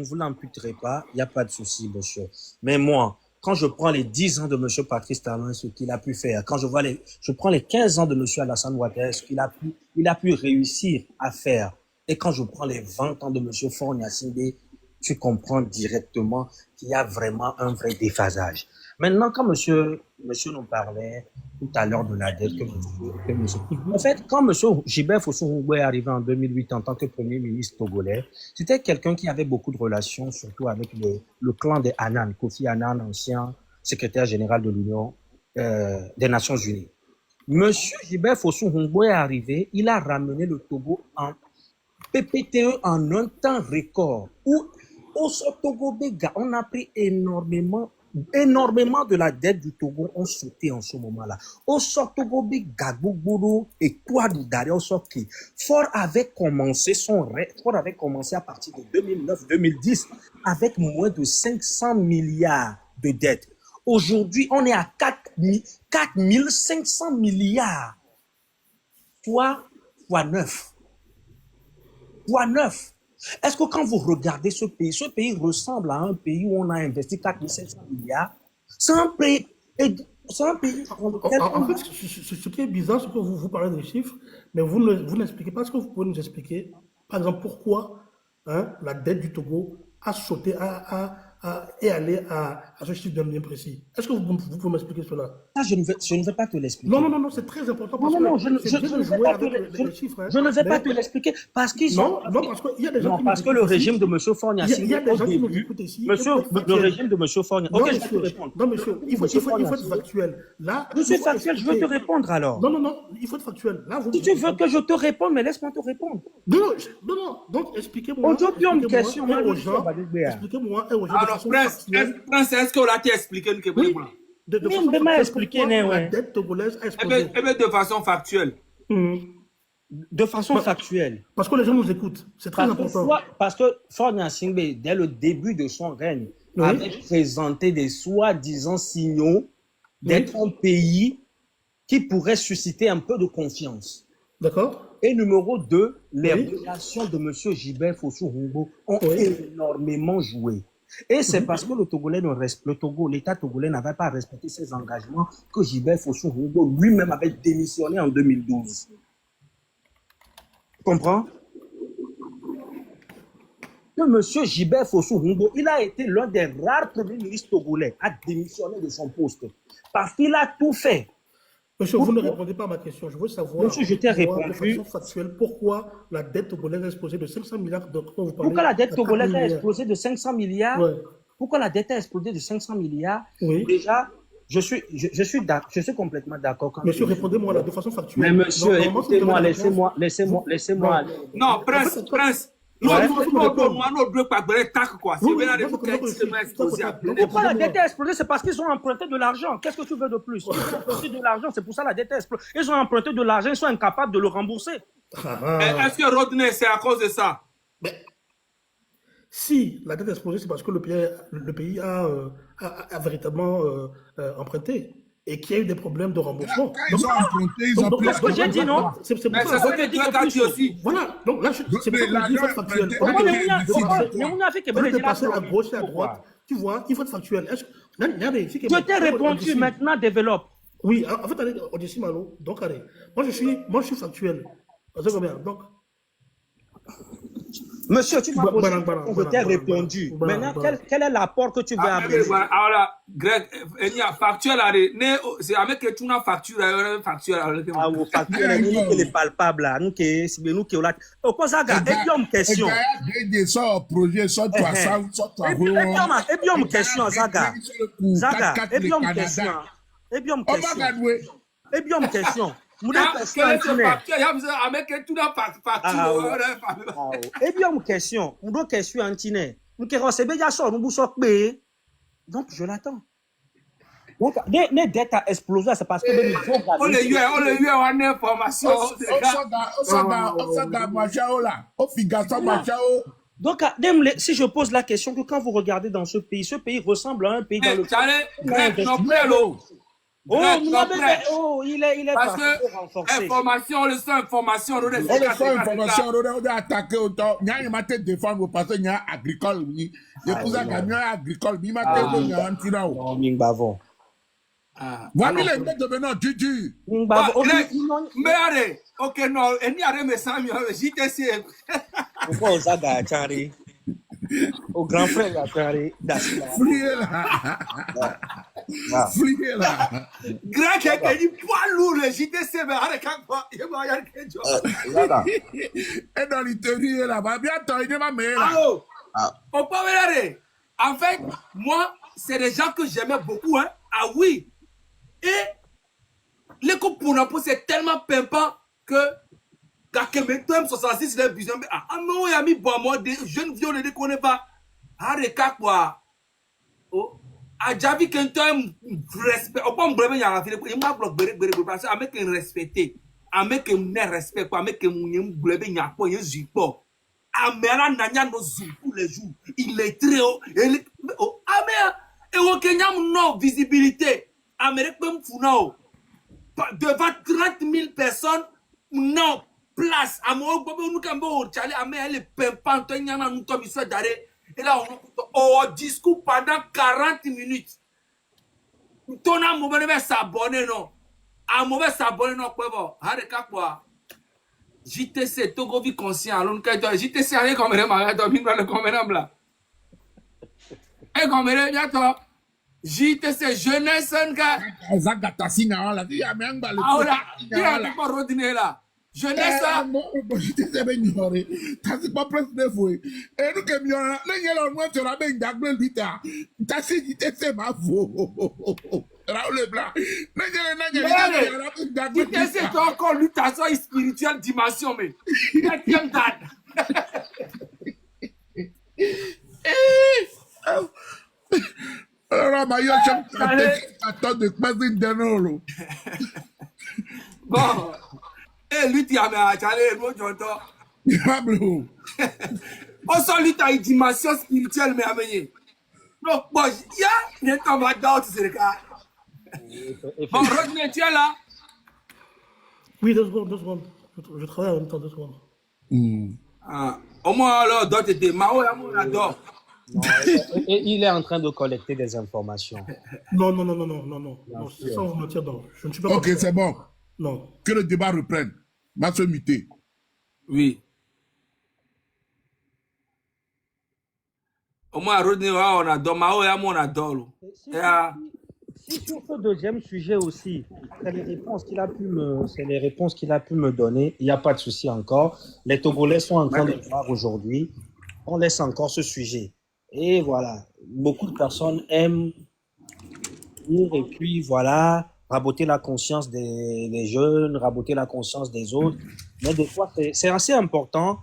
Speaker 4: vous l'imputerai pas, il n'y a pas de souci, monsieur. Mais moi, quand je prends les 10 ans de monsieur Patrice Talon, ce qu'il a pu faire, quand je prends les 15 ans de monsieur Alassane Ouattara, ce qu'il a pu réussir à faire, et quand je prends les 20 ans de monsieur Faure Gnassingbé, tu comprends directement qu'il y a vraiment un vrai déphasage. Maintenant, quand monsieur nous parlait tout à l'heure de la dette en fait, quand monsieur Gilbert Fossou-Ngoubou est arrivé en 2008 en tant que premier ministre togolais, c'était quelqu'un qui avait beaucoup de relations, surtout avec le clan des Annan, Kofi Annan, ancien secrétaire général de l'Union des Nations Unies. Monsieur Gilbert Fossou-Ngoubou est arrivé, il a ramené le Togo en PPTE en un temps record, où au Togo Bega, on a pris énormément de la dette du Togo ont sauté en ce moment-là. Au Togo Bega, Gbogboro et Touadoudari, au Soki, Ford avait commencé à partir de 2009-2010 avec moins de 500 milliards de dettes. Aujourd'hui, on est à 4500 milliards, fois 9. Fois 9. Est-ce que quand vous regardez ce pays ressemble à un pays où on a investi 4500 milliards. C'est un pays
Speaker 3: En fait, ce qui est bizarre, c'est que vous parlez des chiffres, mais vous n'expliquez pas. Est-ce que vous pouvez nous expliquer, par exemple, pourquoi la dette du Togo a sauté et allé à ce chiffre d'un bien précis? Est-ce que vous pouvez m'expliquer cela?
Speaker 4: Ça, je ne vais pas te l'expliquer.
Speaker 3: Non, c'est très important parce
Speaker 4: je ne vais pas te l'expliquer parce qu'ils sont.
Speaker 3: Non, parce qu'il y a des gens
Speaker 4: parce que le régime de M. Fornia,
Speaker 3: il y a des gens qui nous écoutent ici.
Speaker 4: Le régime de M. Fornia. Ok, je vais te répondre.
Speaker 3: Non, monsieur, il faut être factuel. Là,
Speaker 4: je suis factuel, je veux te répondre alors.
Speaker 3: Non, il faut être factuel. Là,
Speaker 4: si tu veux que je te réponde, mais laisse-moi te répondre.
Speaker 3: Non, donc expliquez-moi.
Speaker 4: Expliquez-moi
Speaker 3: aux gens.
Speaker 1: Alors, Prince, est-ce qu'on l'a expliqué?
Speaker 3: Oui, de façon factuelle, la dette togolaise a explosé.
Speaker 1: De façon factuelle.
Speaker 4: De façon factuelle.
Speaker 3: Parce que les gens nous écoutent. C'est très important.
Speaker 4: Parce que Fornia Singbe, dès le début de son règne, avait présenté des soi-disant signaux d'être un pays qui pourrait susciter un peu de confiance.
Speaker 3: D'accord.
Speaker 4: Et numéro 2, les relations de M. Gilbert Fossou-Ngoubou ont énormément joué. Et c'est parce que l'État togolais n'avait pas respecté ses engagements que Gilbert Fossou-Ngoubou lui-même avait démissionné en 2012. Tu comprends? Que M. Gilbert Fossou-Ngoubou, il a été l'un des rares premiers ministres togolais à démissionner de son poste. Parce qu'il a tout fait.
Speaker 3: Monsieur, vous ne répondez pas à ma question. Je veux savoir,
Speaker 4: monsieur, je t'ai répondu.
Speaker 3: De façon factuelle, pourquoi la dette togolaise a explosé de 500 milliards de vous parlez.
Speaker 4: Pourquoi la dette togolaise a explosé de 500 milliards? Pourquoi la dette a explosé de 500 milliards? Déjà, je suis complètement d'accord.
Speaker 3: Monsieur, répondez-moi là de façon factuelle.
Speaker 4: Mais monsieur, écoutez-moi, laissez-moi aller.
Speaker 1: Non, Prince. Pourquoi
Speaker 4: la dette a explosé? C'est parce qu'ils ont emprunté de l'argent. Qu'est-ce que tu veux de plus? Ils ont emprunté de l'argent, c'est pour ça que la dette a explosé. Ils ont emprunté de l'argent, ils sont incapables de le rembourser.
Speaker 1: Est-ce que Rodney, c'est à cause de ça?
Speaker 3: Mais si la dette a explosé, c'est parce que le pays a véritablement emprunté. Et qu'il y a eu des problèmes de remboursement.
Speaker 2: Ils ont emprunté, ils ont pris.
Speaker 4: J'ai dit non.
Speaker 1: C'est pour ça que tu as dit aussi.
Speaker 3: Voilà. Donc là, c'est pour ça que je dis factuel. On est passé à gauche et à droite. Tu vois, il faut être factuel.
Speaker 4: Je t'ai répondu, maintenant développe.
Speaker 3: Oui, en fait, allez, on dit Malo. Donc, allez. Moi, je suis factuel. Donc.
Speaker 4: Monsieur, tu m'as posé, je t'ai répondu. Maintenant, quel est l'apport que tu veux amener?
Speaker 1: Alors, Greg, factuel, c'est avec que tu n'as facture.
Speaker 4: Facture, nous qui est palpable là, nous qui est là. Au quoi ça gars? Et puis on question.
Speaker 2: Projet, soit toi,
Speaker 4: et puis on question, Zaga. Et puis on question. Et puis on question. Et bien, on question. On doit question Antine. Donc, je l'attends. Donc, les dettes a explosé, c'est parce que
Speaker 1: on les eu en information.
Speaker 4: Donc, si je pose la question que quand vous regardez dans ce pays ressemble à un pays dans le il est
Speaker 1: parce que information, on le sent information, on
Speaker 2: est attaqué autant. Il y a une matière de défendre parce qu'il y a agricole. Il y a un camion agricole. Il y a un tirage. Voilà les mecs de maintenant, Gigi.
Speaker 1: Mais allez, ok, non, et n'y a rien de ça, JTC.
Speaker 4: Pourquoi on s'aga à Chari? Au grand frère à Chari. Ah.
Speaker 2: Fliqué là.
Speaker 1: Grand qui dit poids lourd, le JTC, mais arrête quand quoi. Il va y avoir quelque chose.
Speaker 6: Zaga.
Speaker 2: Et dans l'intérieur là, bah, bientôt, il va me là.
Speaker 1: Allô?
Speaker 6: Ah,
Speaker 1: On peut regarder. En fait, moi, c'est des gens que j'aimais beaucoup, hein. Ah oui. Et l'écho pour Napo, c'est tellement pimpant que quand même 66, il a besoin. Ah, mais il a mis bon, moi, des jeunes vieux, on ne les connaît pas. Arrête quoi. Oh. A javi qu'un temps respect. On peut me blâmer, il y a la fille. Il m'a bloqué, parce que avec un respecté. Avec un respect, avec un blâmer, il y a pas, il y a un Amera nanya no zoom tous les jours. Il est très haut. Oh, Amera. Et au Kenya, non, visibilité. Amérique, même Funao. Devant 30 000 personnes, non, place. Amo, Bobo, nous, Kambo, Charlie, Amera, elle est pimpante. Il y en a, nous, comme il soit d'arrêt. Et là, on discours pendant 40 minutes. Ton âme, on va s'abonner, non. À mauvais s'abonner, non, quoi, bon. Hareka, quoi. JTC, Togo vie conscient. Alors, JTC, allez, comme elle m'a dormi dans le convenable là. Et comme elle est bientôt. JTC, jeunesse, un gars.
Speaker 2: Zaga Tassina, là, il y a même pas le.
Speaker 1: Ah, là, il y a un peu rodiner là. Jeunesse,
Speaker 2: Non, JTC, ben, ignoré. T'as pas presque des fois. Et nous, que mieux, là, il y a le moins, tu as bien d'agré, lui, t'as. T'as si JTC, ma faux. Raoul Blanc.
Speaker 1: JTC, tu as encore lutation spirituelle dimension, mais. Quatrième date.
Speaker 2: Alors, ma yoche, attends de passer une dernière.
Speaker 1: Bon. Et lui, tu as mis à Charlie, moi, j'entends.
Speaker 2: Diablo.
Speaker 1: On sent lui, tu as une dimension spirituelle, mais amené. Donc, bon, il y a un temps maintenant, tu sais, le cas. Bon, Rodney, tu es là?
Speaker 3: Oui, 2 secondes, 2 secondes. Je travaille en même temps, 2 secondes.
Speaker 1: Ah, au moins, alors, d'autres étaient Mao, on adore.
Speaker 4: Et il est en train de collecter des informations.
Speaker 3: Non, c'est ça en matière d'or. Je ne suis pas.
Speaker 2: Ok, c'est bon.
Speaker 3: Non.
Speaker 2: Que le débat reprenne. Ma sommité.
Speaker 1: Oui. Au moins, Rodney, on adore. Mao, on adore.
Speaker 4: Si sur ce deuxième sujet aussi, c'est les réponses qu'il a pu me donner, il n'y a pas de souci encore. Les Togolais sont en train de voir aujourd'hui. On laisse encore ce sujet. Et voilà, beaucoup de personnes aiment lire et puis voilà, raboter la conscience des jeunes, raboter la conscience des autres. Mais des fois, c'est assez important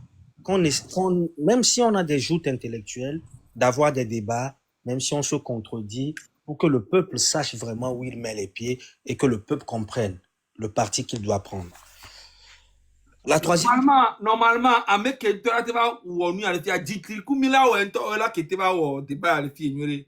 Speaker 4: même si on a des joutes intellectuelles, d'avoir des débats, même si on se contredit, pour que le peuple sache vraiment où il met les pieds et que le peuple comprenne le parti qu'il doit prendre. La troisième.
Speaker 1: Normalement, un mec qui te va ou on y a dit qu'il y a 10 là où on là qui te va ou débat à la fille.